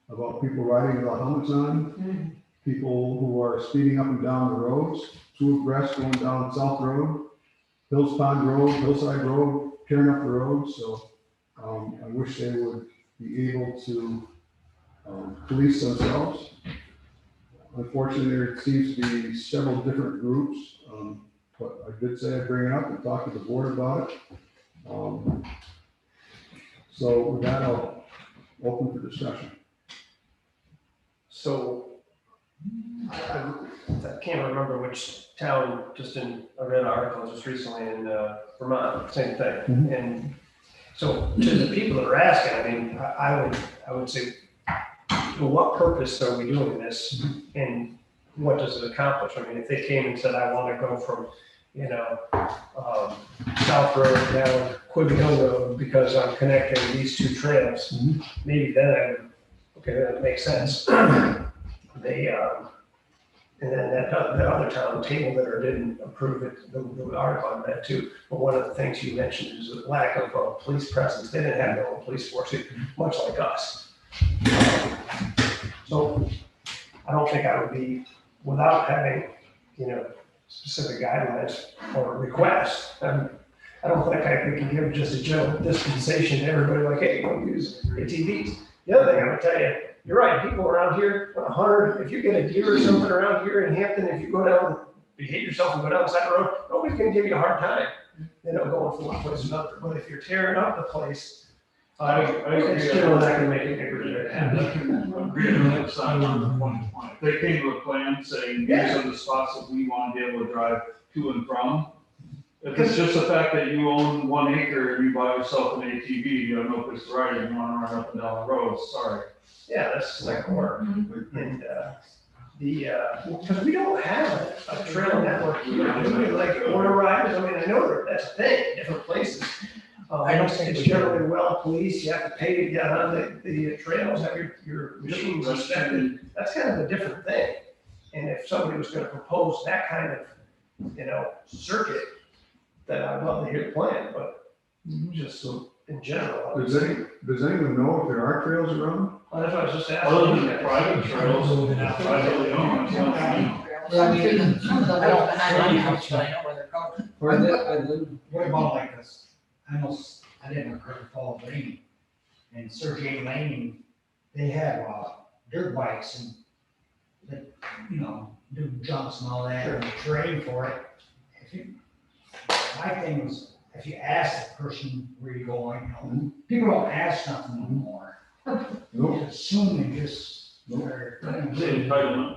about people riding without helmets on, people who are speeding up and down the roads, too abreast going down South Road, Hills Pond Road, Hillside Road, tearing up the roads, so I wish they would be able to police themselves. Unfortunately, there seems to be several different groups, but I did say I'd bring it up and talk to the board about it. So with that, I'll open for discussion. So, I can't remember which town, I read an article just recently in Vermont, same thing. And so to the people that are asking, I mean, I would say, for what purpose are we doing this? And what does it accomplish? I mean, if they came and said, I want to go from, South Road down Quibi Hill Road because I'm connecting these two trails, maybe then I would, okay, that makes sense. And then that, the other town tabled it or didn't approve it, the article on that too. But one of the things you mentioned is the lack of police presence. They didn't have their own police force, much like us. So I don't think I would be, without having, specific guidelines or requests. I don't think we can give just a general dispensation to everybody like, hey, don't use ATVs. The other thing I'm gonna tell you, you're right, people around here, 100, if you get a deer or something around here in Hampton, if you go down, behave yourself and go down the side of the road, nobody's gonna give you a hard time, going from one place to another. But if you're tearing up the place, I agree. it's still not gonna make a bigger happen. Agree on that side on the 2020. They came to a plan saying, these are the spots that we want to be able to drive to and from. If it's just the fact that you own 1 acre and you buy yourself an ATV, you have no place to ride it, you want to run up and down the road, sorry. Yeah, that's like work. And, because we don't have a trail network here, like order riders, I mean, I know that that's a thing, different places. I don't think It's we do. generally well policed, you have to pay to get on the trails, have your machines inspected, that's kind of a different thing. And if somebody was gonna propose that kind of, circuit, then I'd love to hear the plan, but just so in general. Does anyone know if there are trails around? Well, that's what I was just asking. Other than the private trails, privately owned, that's one thing. Some of those are behind my house, but I know where they're going. What about like this? I live in Curtin Falls Lane, and Sergey Lane, they have, dirt bikes and that, do jumps and all that, and train for it. My thing was, if you ask the person where you're going, people don't ask nothing anymore. Nope. Assume and just, they're gonna do it.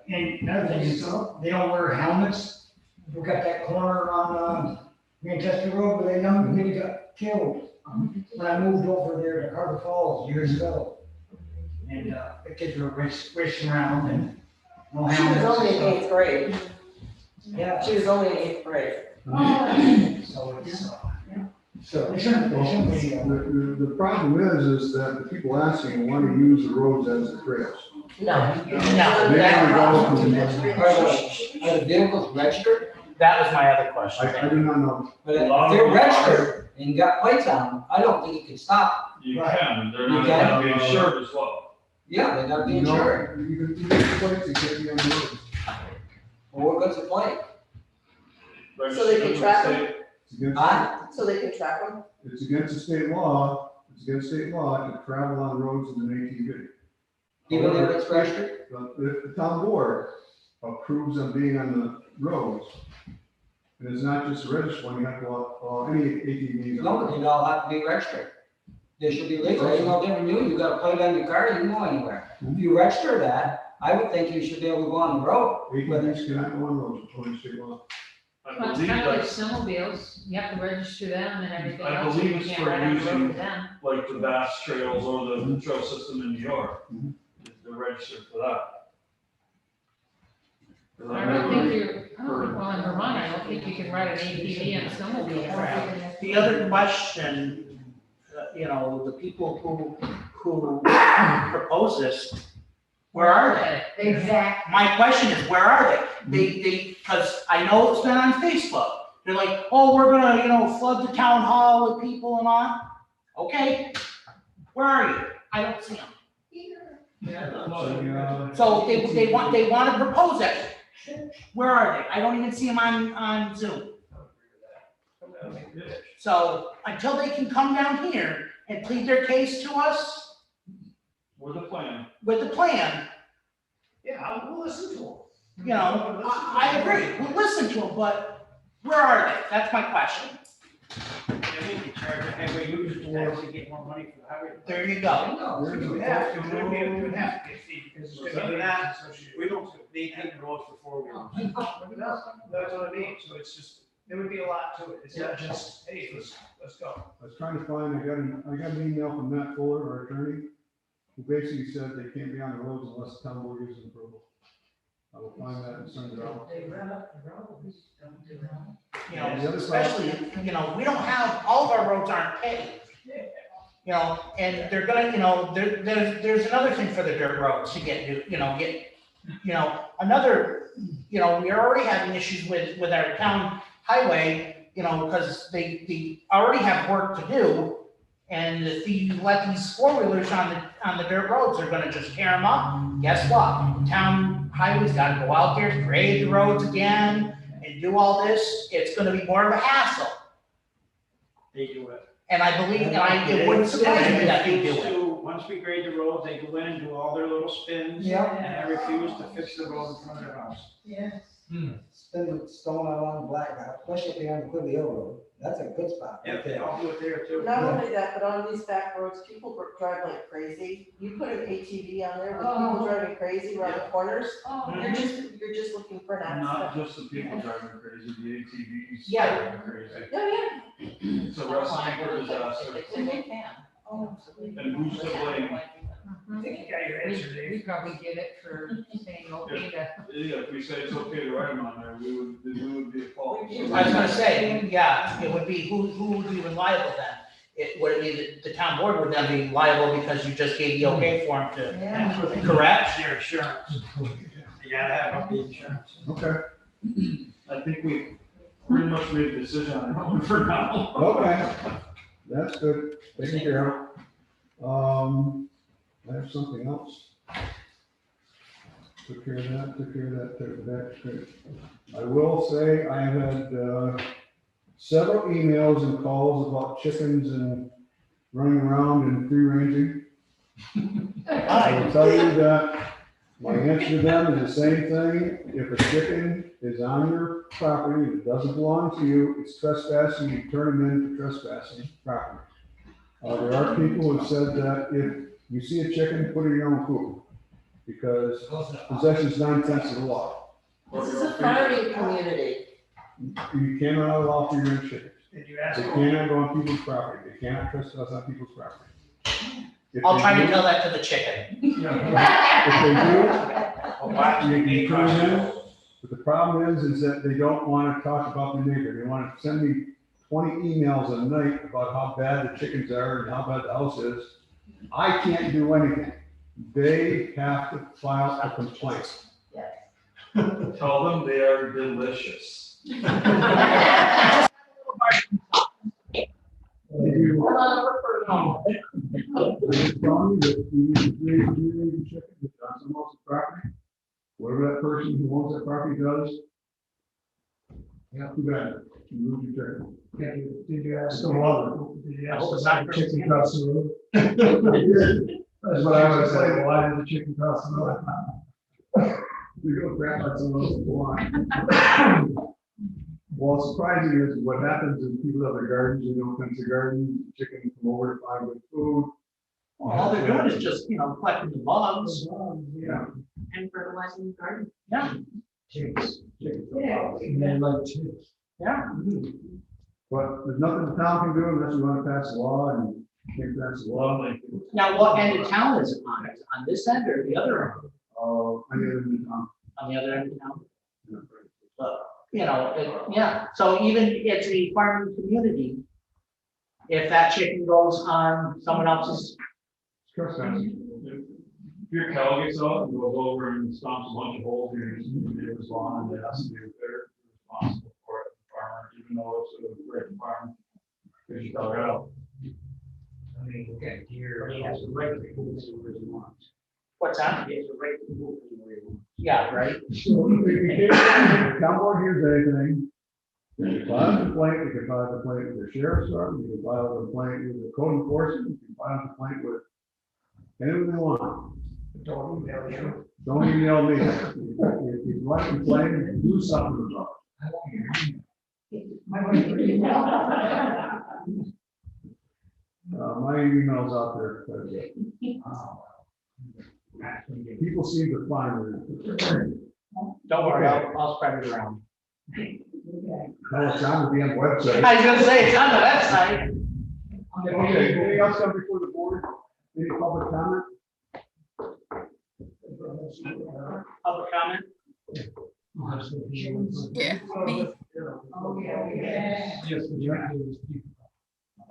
And another thing is, they don't wear helmets. We got that corner on, Manchester Road where that young lady got killed. When I moved over there to Harbor Falls years ago. And, the kids were racing around and no She helmets. was only in and 8th grade. Yeah. She was only in 8th grade. So it's, so it shouldn't be, The problem is that the people asking want to use the roads as the trails. No. They want to go from, Are the vehicles registered? That was my other question. I do not know. But if they're registered and you got plates on them, I don't think you can stop. You can, they're You not can? gonna be insured as well. Yeah, they gotta be You insured. know, you can get plates and get you on the road. Well, what good's the plate? So they can track them? It's against, So they can track them? it's against the state law, to travel on roads with an ATV. Even if it's registered? But if the town board approves of being on the roads, and it's not just a registered one, you have to, any ATVs. No, they all have to be registered. They should be legal. Ain't no different than you got a plate on your car, you can go anywhere. If you register that, I would think you should be able to go on the road. ATVs cannot go on roads according to state law. I Well, it's believe kind of like that's snowmobiles, you have to register them and everything I else, believe you it's can't for ride on the road using- with them. like the Bass Trails or the trail system in New York. Mhm. They're registered for that. I don't think well, in Vermont, I don't think you can ride an ATV and a snowmobile. The other question, the people who propose this, where are they? Exactly. My question is, where are they? Because I know it's been on Facebook. They're like, oh, we're gonna, flood the town hall with people and all. Okay, where are you? I don't see them. So they want to propose it. Where are they? I don't even see them on Zoom. So until they can come down here and plead their case to us With a plan. with the plan, Yeah, we'll listen to them. I agree. We'll listen to them, but where are they? That's my question. You just actually get more money for the highway. There you go. You have to, you have to, because it's gonna be that. We don't maintain the roads for 4 wheelers. That's what I mean, so it's just, there would be a lot to it, it's not just, hey, let's go. I was trying to find, I got an email from Matt Fuller, our attorney, who basically said they can't be on the roads unless the town board gives them approval. I will find that and send it out. The other side- Especially, we don't have, all of our roads aren't paved. And they're gonna, there's another thing for the dirt roads to get Another, we're already having issues with our town highway, because they already have work to do. And if you let these four-wheelers on the dirt roads, they're gonna just tear them up. Guess what? Town highway's gotta go out there, grade the roads again, and do all this. It's gonna be more of a hassle. They do it. And I believe, it wouldn't surprise me that they do it. Once we grade the roads, they go in and do all their little spins. Yeah. And I refuse to fix the road in front of their house. Yes. Spend with stone along Blacktop, especially if you're on the Quigley Hill Road. That's a good spot. Yeah, they all do it there too. Not only that, but on these back roads, people drive like crazy. You put an ATV on there with people driving crazy around the corners. Oh, You're just looking for an Not accident. just the people driving crazy, the ATVs Yeah. driving crazy. Yeah, It's a recipe for disaster. They can. Oh, And who's to blame? I think you got your answer, We Dave. probably get it for saying okay to. Yeah, if we say it's okay to write them on there, we would be at fault. I was gonna say, yeah, it would be, who would be liable then? Would it be the town board would then be liable because you just gave the okay for them to, Yeah. correct? Their insurance. You gotta have the insurance. Okay. I think we pretty much made a decision on it for now. Okay, that's good, taken care of. I have something else. Took care of that. I will say I have had, several emails and calls about chickens and running around and free ranging. I will tell you that my answer to them is the same thing. If a chicken is on your property and it doesn't belong to you, it's trespassing, you turn them in for trespassing property. There are people who have said that if you see a chicken, put it in your own food, because possession is 9/10 of the law. This is a farming community. You cannot allow for your own chickens. Did you ask? They cannot go on people's property. They cannot trespass on people's property. If I'll they try to do- tell that to the chicken. If they do, you can turn them in, but the problem is that they don't want to talk about the neighbor. They want to send me 20 emails a night about how bad the chickens are and how bad the house is. I can't do anything. They have to file a complaint. Tell them they are delicious. They just tell me that you need to create a free-range chicken that's on someone else's property. Whatever that person who owns that property does. Yeah, too bad. You lose your chicken. Did you ask some other, did you I ask hope it's some not chicken across the road? That's what I would say, why did the chicken cross the road? You go crap on someone else's lawn. Well, surprising is what happens is people have their gardens, you don't fence the garden, chickens come over to find good food. All they're doing is just, collecting the bugs. Yeah. And fertilizing the garden. Yeah. Chickens. Yeah. And they like chickens. Yeah. But there's nothing the town can do unless you want to pass a law and can't pass a law. Now, what end of town is it on? Is it on this end or the other end? I mean, On the other end of town? But, yeah, so even it's a farming community. If that chicken goes on someone else's, trespassing. If your cow gets out and goes over and stomps a bunch of holes in your neighbor's lawn, and it has to be they're responsible for it, the farmer, even though it's a great farm. Because you dug it out. I mean, look at deer, he has a right to move anywhere he wants. what's that? He has a right to move anywhere he wants. Yeah, right? So if you can't, if the town board hears anything, they can file a complaint, they can file a complaint with the sheriff's department, you can file a complaint with the code enforcement, you can file a complaint with anyone they want. Don't email you. Don't email me. If you want to complain, do something about my email's out there. But, people seem to find it. Don't worry, I'll spread it around. No, it's on the damn website. I was gonna say, it's on the website. Okay, anything else come before the board? Any public comment? Public comment? Yeah, me. Oh, yeah. Just the drivers, people.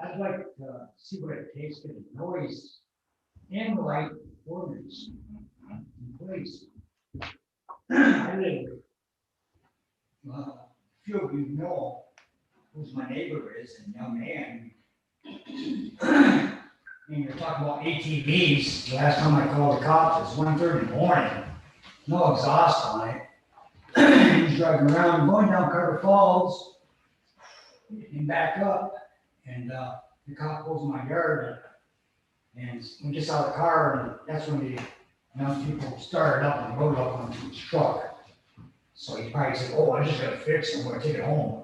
I'd like to see what it takes to get a noise and light ordinance in place. I live, few of you know who's my neighbor is, and young man. And you're talking about ATVs, the last time I called the cops, it's 1:30 in the morning, no exhaust on it. He's driving around, going down Carter Falls, and back up, and, the cop goes in my yard, and we just out of the car, and that's when the young people started up and rode up onto his truck. So he probably said, oh, I just gotta fix it, I'm gonna take it home.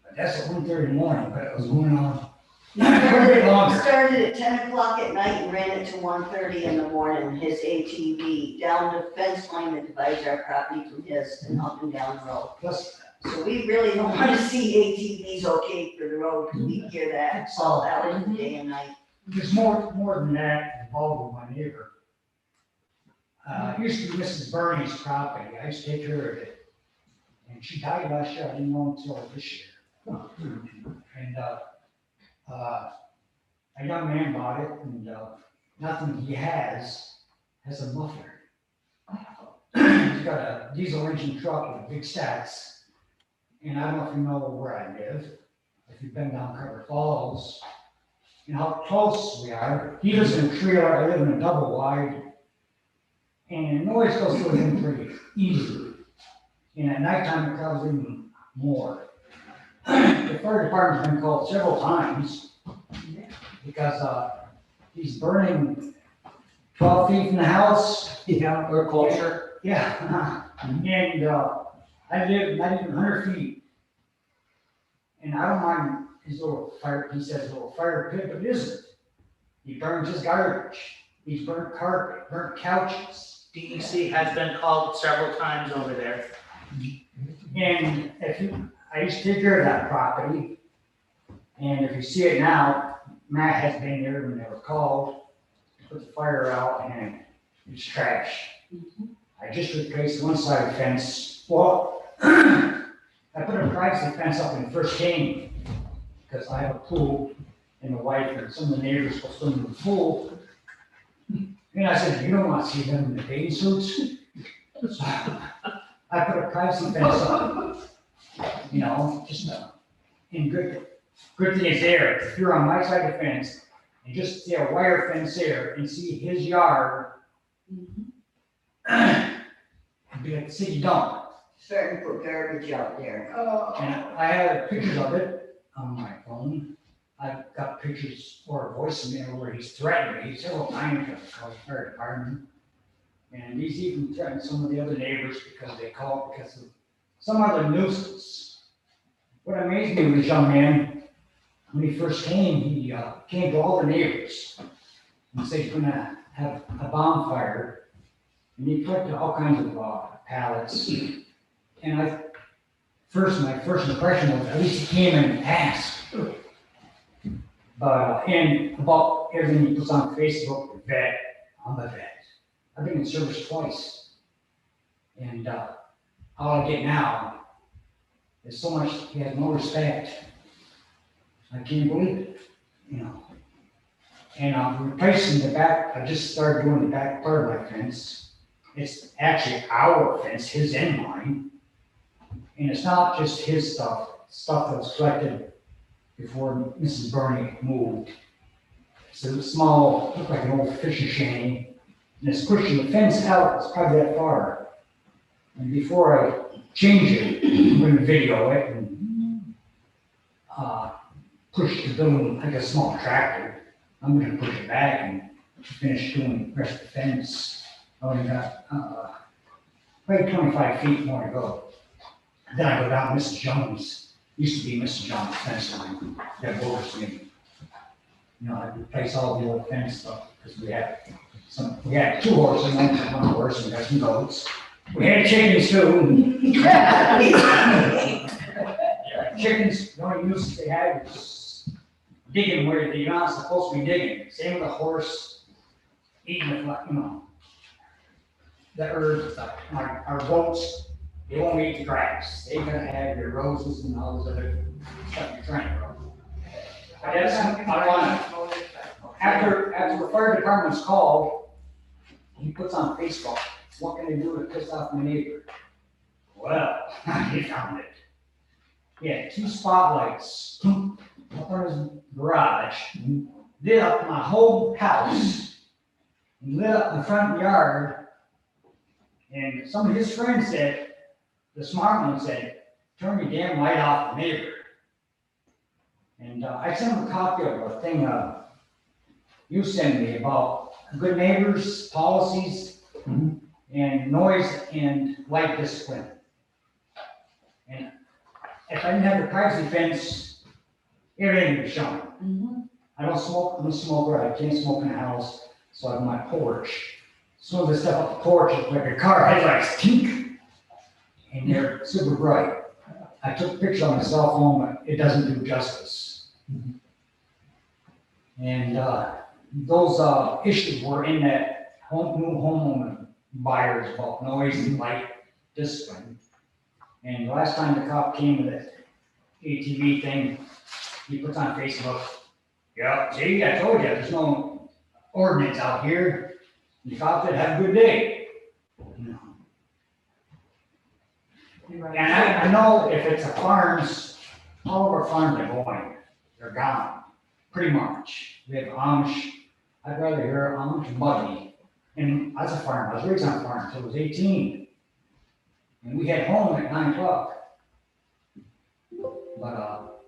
But that's at 1:30 in the morning, but it was going on. Started at 10 o'clock at night and ran it to 1:30 in the morning, his ATV, down the fence line that divides our property from his and up and down the road. Plus, So we really don't want to see ATVs okay for the road, because we hear that all hours of the day and night. there's more than that involved with my neighbor. It used to be Mrs. Bernie's property, I used to take care of it. And she died last year, I didn't know until this year. And, a young man bought it, and, nothing he has a muffler. He's got a diesel engine truck with big stacks. And I don't know if you know where I live, if you've been down Carter Falls, and how close we are. He lives in a trailer, I live in a double wide. And noise goes through him pretty easily. And at nighttime, it causes even more. The fire department's been called several times because, he's burning 12 feet from the house. Yeah, or closer. Yeah, and, I live not even 100 feet. And I don't mind his little fire, he says little fire pit, but it isn't. He burns his garbage, he's burnt carpet, burnt couches. DEC has been called several times over there. And I used to take care of that property. And if you see it now, Matt has been there when they were called, put the fire out, and it's trash. I just replaced one side fence. Well, I put a privacy fence up when it first came, because I have a pool, and the wife and some of the neighbors will swim in the pool. And I said, you don't want to see them in the bathing suits? So I put a privacy fence up, just, and good thing is there, if you're on my side of the fence, and just see a wire fence there, and see his yard, it'd be like the city dump. Starting to put garbage out there. And I have pictures of it on my phone. I've got pictures or a voicemail where he's threatened me several times to call the fire department. And he's even threatened some of the other neighbors because they called because of some other nuisance. What amazed me was this young man, when he first came, he came to all the neighbors and said he's gonna have a bonfire. And he collected all kinds of pallets. And my first impression was, at least he came and asked. But, and about everything he puts on Facebook, the vet, I'm a vet. I've been in service twice. And, all I get now is so much, he has no respect. I can't believe it, And I'm replacing the back, I just started doing the back part of my fence. It's actually our fence, his and mine. And it's not just his stuff that was collected before Mrs. Bernie moved. It's a small, looked like an old fishing shanty, and it's pushing the fence out, it's probably that far. And before I change it, I'm gonna video it and push the building like a small tractor. I'm gonna push it back and finish doing the rest of the fence. I only got, probably 25 feet more to go. Then I go down Mrs. Jones, used to be Mrs. Jones fence line, that borders me. I replace all the old fence stuff, because we had 2 horses, one horse, and we got some goats. We had chickens too. Chickens, the only nuisance they had was digging where you're not supposed to be digging. Same with a horse, eating the herbs, our goats. They won't eat the grass. They gotta have your roses and all those other stuff you're trying to grow. I guess I wanna, after the fire department's called, he puts on Facebook, what can I do to piss off my neighbor? Well, he found it. He had 2 spotlights up on his garage, lit up my whole house, and lit up the front yard. And some of his friends said, the smart one said, turn your damn light off the neighbor. And I sent him a copy of a thing you sent me about good neighbors, policies, and noise and light discipline. And if I didn't have the privacy fence, everything would be shown. I don't smoke, I'm a smoker, I can't smoke in the house, so I have my porch. Some of the stuff up the porch is like a car headlights, tink, and they're super bright. I took a picture on my cell phone, but it doesn't do justice. And those issues were in that new homeowner buyers about noise and light discipline. And the last time the cop came with that ATV thing, he puts on Facebook, yeah, see, I told you, there's no ordinance out here. The cop said, have a good day. And I know if it's a farms, all of our farms are going, they're gone, pretty much. We have Amish, I'd rather hear Amish buggy. And as a farmer, I was raised on a farm until I was 18. And we had home at 9 o'clock. But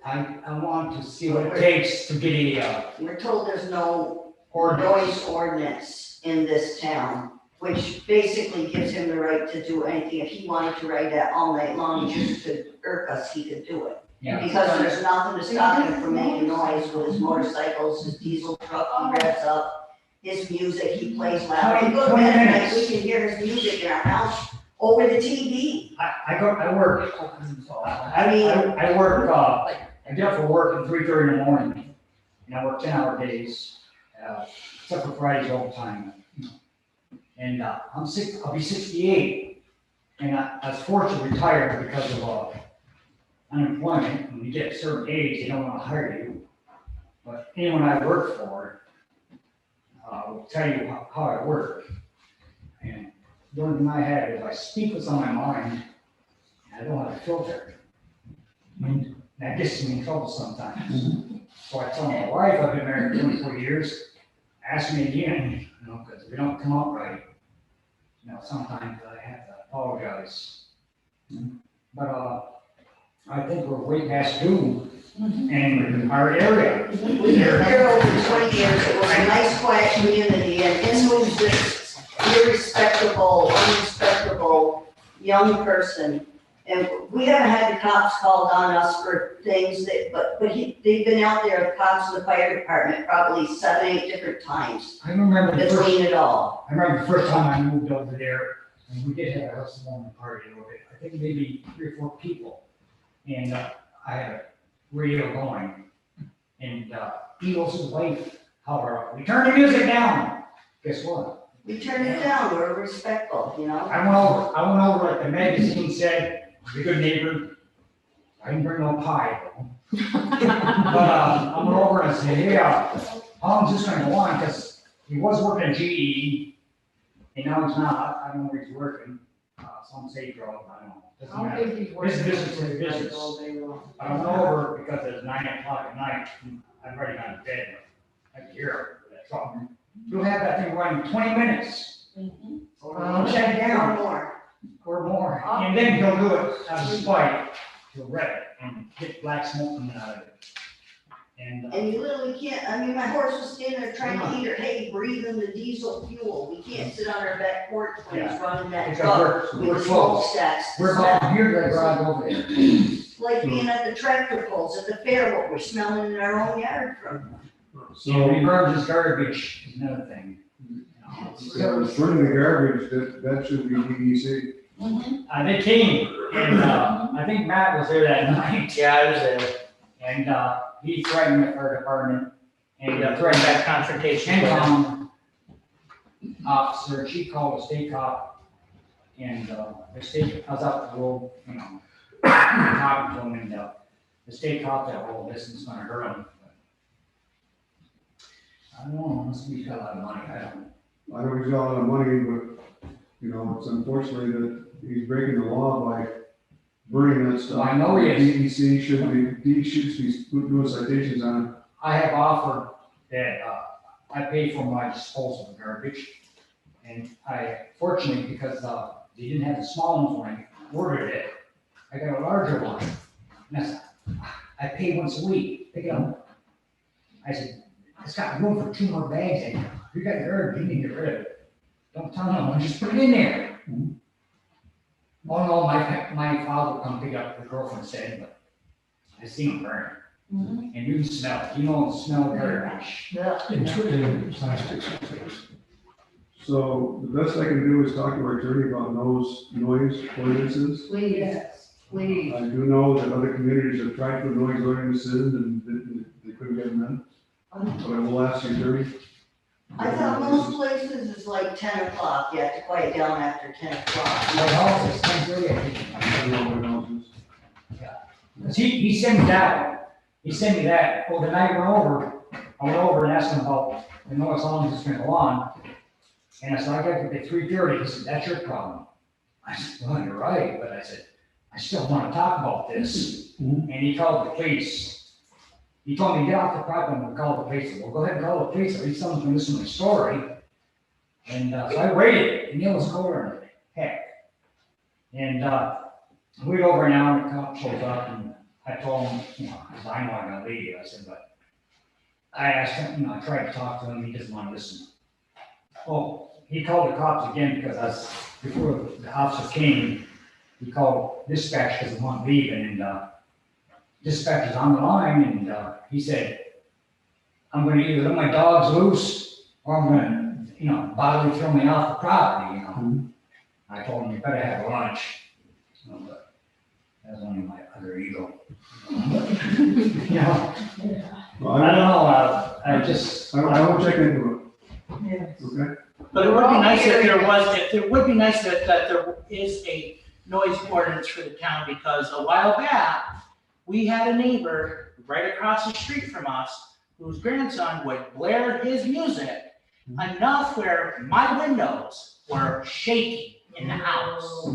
I want to see what it takes to get a We're told there's no ordinance. noise ordinance in this town, which basically gives him the right to do anything. If he wanted to ride that all night long just to irk us, he could do it. Yeah. Because there's nothing to stop him from making noise with his motorcycles, his diesel truck he revs up, his music, he plays loud. We go to bed at night, we can hear his music in our house over the TV. I work. I work, I get up for work at 3:30 in the morning, and I work 10-hour days, except for Fridays overtime. And I'll be 68, and I was forced to retire because of unemployment. When you get a certain age, they don't want to hire you. But anyone I work for will tell you how I work. And the only thing I have is I speak what's on my mind, and I don't have a filter. And that gets me in trouble sometimes. So I tell my wife, I've been married 24 years, ask me again, because if we don't come up right, sometimes I have to apologize. But I think we're way past due in our area. We've been here over 20 years, it was a nice, quiet community, and in moves this irrespectable, unrespectable young person. And we haven't had the cops called on us for things but they've been out there, the cops and the fire department, probably 7, 8 different times I remember between it all. I remember the first time I moved over there, and we did have a housewarming party over it. I think maybe 3 or 4 people. And I had a radio going, and Eagles' wife hollered, "We turn the music down." Guess what? We turned it down, we're respectful, I went over like the magazine said, "Be a good neighbor." I didn't bring no pie though. But I went over and said, "Hey, how long's this gonna go on?" Because he was working at GE, and now he's not. I don't know where he's working. Some say drug, I don't know. Doesn't matter. His business is his business. I went over because it's 9 o'clock at night. I've already gone to bed. I could hear that truck. You'll have that thing running 20 minutes. Shut it down. Or more. And then he'll do it out of spite to rev it and get black smoke coming out of it. And you literally can't, my horse was standing there trying to eat her hay, breathing the diesel fuel. We can't sit on our back porch when he's running that truck with we're smoke close. stacks. We're about here to the garage over there. It's like being at the tractor pulls at the fair, what we're smelling in our own yard from. So he burns his garbage is another thing. So burning the garbage, that should be DEC. They came, and I think Matt was there that night. Yeah, I was there. And he threatened the fire department, and Threatened that confrontation. Centcom officer, she called the state cop, and the state, I was out the road, talking to him, and the state cop said, "Oh, this is gonna hurt him." I don't know, must be a lot of money, I don't know. I know he's got a lot of money, but you know, it's unfortunately that he's breaking the law by burning that stuff. I know he is. DEC should be doing citations on it. I have offered that, I pay for my disposal of garbage. And I, fortunately, because, they didn't have the small ones when I ordered it, I got a larger one. And I pay once a week, pick it up. I said, it's got room for 2 more bags in here. You got garbage, you need to get rid of it. Don't tell no one, just put it in there. Oh no, my father will come pick up, the girlfriend said, but I seen him burn. And you can smell it, you know, the smell of garbage. In plastics and things. So the best I can do is talk to our attorney about those noise ordinances. Please, please. I do know that other communities have tried to put noise ordinances in and they couldn't get them in. But I will ask the attorney. I thought most places is like 10 o'clock, you have to quiet down after 10 o'clock. My house is 10:30, I think. I don't know what else is. Cause he sent me that, he sent me that, well, the night I went over and asked him about the noise, how long is this gonna go on? And I said, I got to 3:30, he said, that's your problem. I said, well, you're right, but I said, I still wanna talk about this. And he called the police. He told me, get off the property, I'm gonna call the police. I said, well, go ahead and call the police, at least someone's gonna listen to my story. And, so I waited, and it was colder than heck. And, we went over now, and the cop shows up, and I told him, you know, cause I know I'm gonna leave, I said, but I asked him, you know, I tried to talk to him, he doesn't wanna listen. Oh, he called the cops again because before the officer came, he called dispatch because he wanted leaving, and, dispatch is on the line, and, he said, I'm gonna either let my dogs loose, or I'm gonna, you know, bodily throw me off the property, you know. I told him, you better have lunch. You know, but that's only my other ego. You know, Well, I don't know, I just. I will check into it. Okay? But it would be nice if there was, it would be nice that there is a noise ordinance for the town, because a while back, we had a neighbor right across the street from us, whose grandson would blare his music enough where my windows were shaking in the house.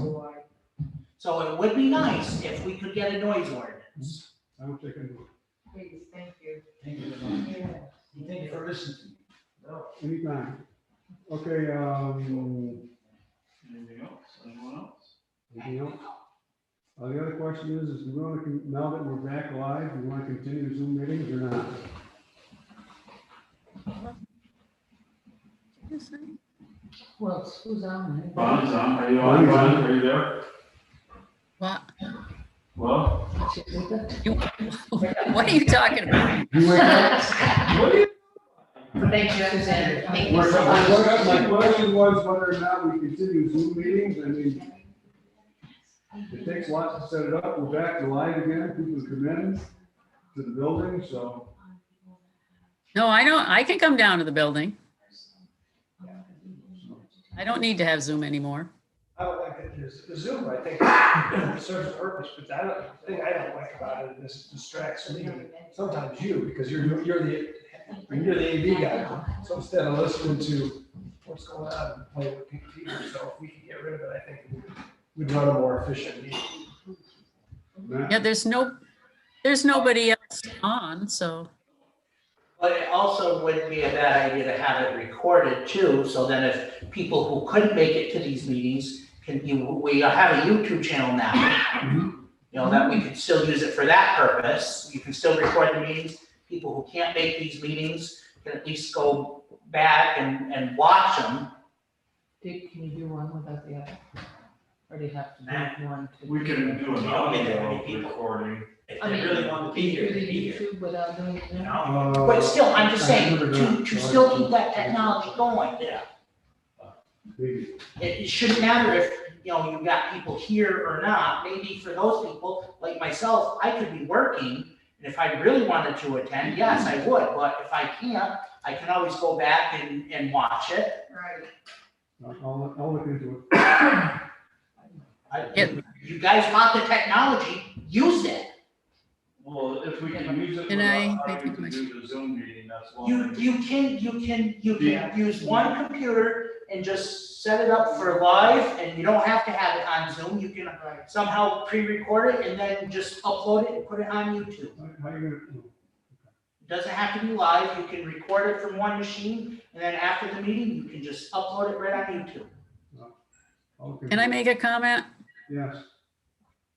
So it would be nice if we could get a noise ordinance. I will check into it. Please, thank you. Thank you very much. Thank you for listening to me. No, anytime. Okay, Anything else? Anyone else? anything else? The other question is we want to, now that we're back live, we want to continue Zoom meetings or not? Well, who's on? Bonnie's on, are you on, Bonnie, are you there? What, Well, what are you talking about? You wake up? what do you? Thank you, Suzanne. Thank you My so much. question was whether or not we continue Zoom meetings. I mean, it takes a lot to set it up. We're back to live again. People come in to the building, so. No, I can come down to the building. I don't need to have Zoom anymore. I don't like it, the Zoom, I think, serves a purpose, but the thing I don't like about it, this distracts me, sometimes you, because you're the AV guy. So instead of listening to what's going on and playing with people, so if we can get rid of it, I think we'd run a more efficient meeting. Yeah, there's nobody else on, so. But it also wouldn't be a bad idea to have it recorded too, so then if people who couldn't make it to these meetings we have a YouTube channel now. You know, that we can still use it for that purpose. You can still record the meetings. People who can't make these meetings can at least go back and watch them. Can you do one without the other? Or do you have to do one? We can do an audio recording. If I they mean, really want the people do to the be here. YouTube without doing it now? Uh, But still, I'm just saying, I remember to that. still keep that technology going. Yeah. Maybe. It shouldn't matter if, you know, you got people here or not. Maybe for those people, like myself, I could be working, and if I really wanted to attend, yes, I would. But if I can't, I can always go back and watch it. Right. I'll look into it. You guys want the technology, use it. Well, if we can use it Can I without make a having to do the Zoom meeting, that's one. You can use one computer and just set it up for live, and you don't have to have it on Zoom, you can somehow pre-record it and then just upload it and put it on YouTube. How you gonna? It doesn't have to be live, you can record it from one machine, and then after the meeting, you can just upload it right on YouTube. Okay. Can I make a comment? Yes.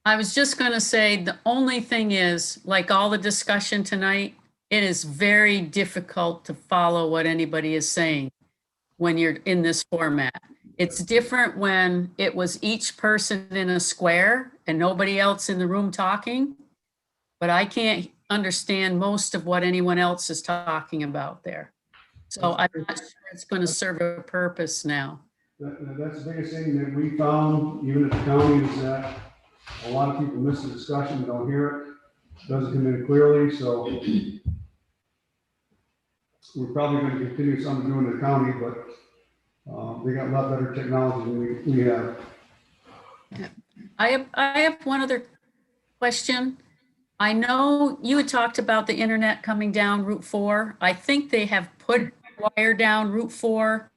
I was just going to say, the only thing is, like all the discussion tonight, it is very difficult to follow what anybody is saying when you're in this format. It's different when it was each person in a square and nobody else in the room talking. But I can't understand most of what anyone else is talking about there. So I'm not sure it's going to serve a purpose now. That's the biggest thing that we found, even at the county, is that a lot of people miss the discussion, don't hear it, doesn't come in clearly, so we're probably going to continue something doing in the county, but they got a lot better technology than we have. I have one other question. I know you had talked about the internet coming down Route 4. I think they have put wire down Route 4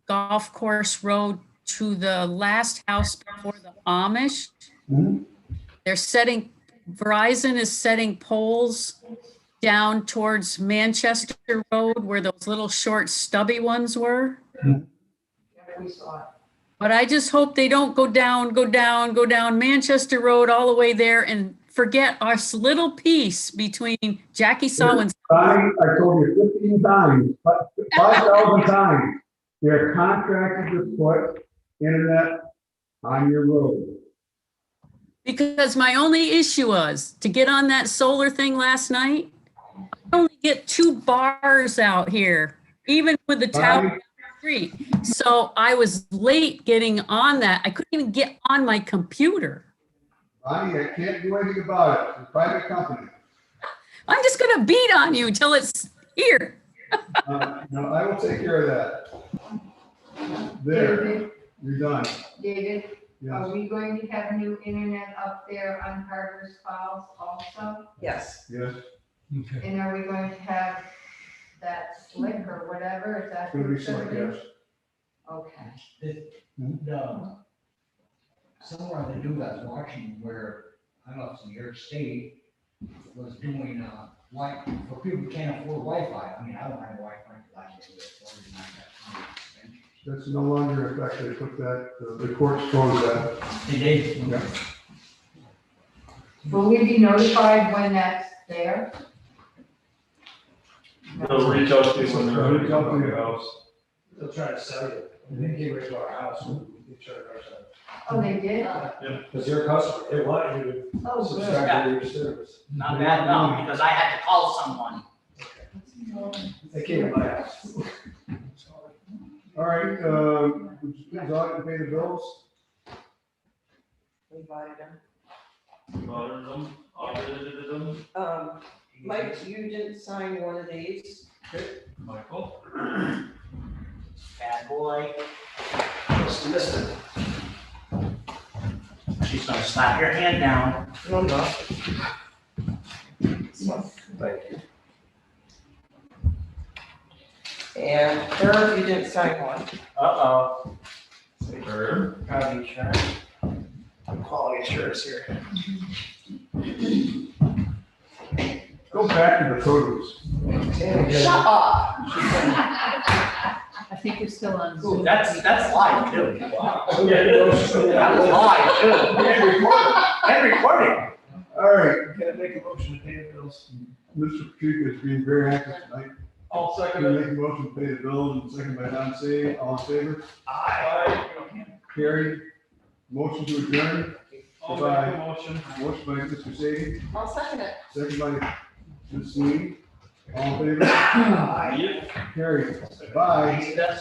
Golf Course Road to the last house before the Amish. They're setting, Verizon is setting poles down towards Manchester Road where those little short stubby ones were. We saw it. But I just hope they don't go down Manchester Road all the way there and forget our little piece between Jackie Sawins. I told you 15 times, 5,000 times, they're contracted to put internet on your road. Because my only issue was to get on that solar thing last night, I only get 2 bars out here, even with the tower down the street. So I was late getting on that. I couldn't even get on my computer. Bonnie, I can't do anything about it. It's a private company. I'm just gonna beat on you till it's here. No, I will take care of that. There, you're done. David, Yes. are we going to have new internet up there on Carter's Falls also? Yes. Yes. Okay. And are we going to have that slick or whatever, is that? It's gonna what be it's gonna slick, be? yes. Okay. Somewhere they do that, Washington, where, I don't know if it's New York State, was doing, for people who can't afford Wi-Fi. I mean, I don't have Wi-Fi, because I can't do it. That's no longer in effect. They put that, the courts closed that. They did. Yeah. Will we be notified when that's there? They'll reach out to you when they're ready to Reach out to come to you. your house. They'll try to sell you, and they came right to our house, and we charge ourselves. Oh, they did? Because they're a customer, they want you to Oh, good. subscribe to your service. Not bad enough, because I had to call someone. They came to my house. All right, would you please audit and pay the bills? We invited them. Audited them. Mike, you didn't sign one of these. Michael. Bad boy. Missed it. She's gonna slap your hand down. No, no. Thank you. And Herb, you didn't sign one. Uh-oh. Herb. County insurance. Quality assurance here. Go back to the produce. Shut up. I think you're still on Ooh, Zoom. that's live too. Wow. That was All live too. And recording. All right, Can I make a motion to pay the bills? Mr. Pacheco is being very active tonight. I'll Can second you it. make a motion to pay the bills and second by Don C. All in favor? Aye. Carried. Motion to adjourn. I'll make a motion. Motion by Mr. Sadie, I'll second it. second by Ms. Lee. All in favor? Aye. Carried. Bye. That's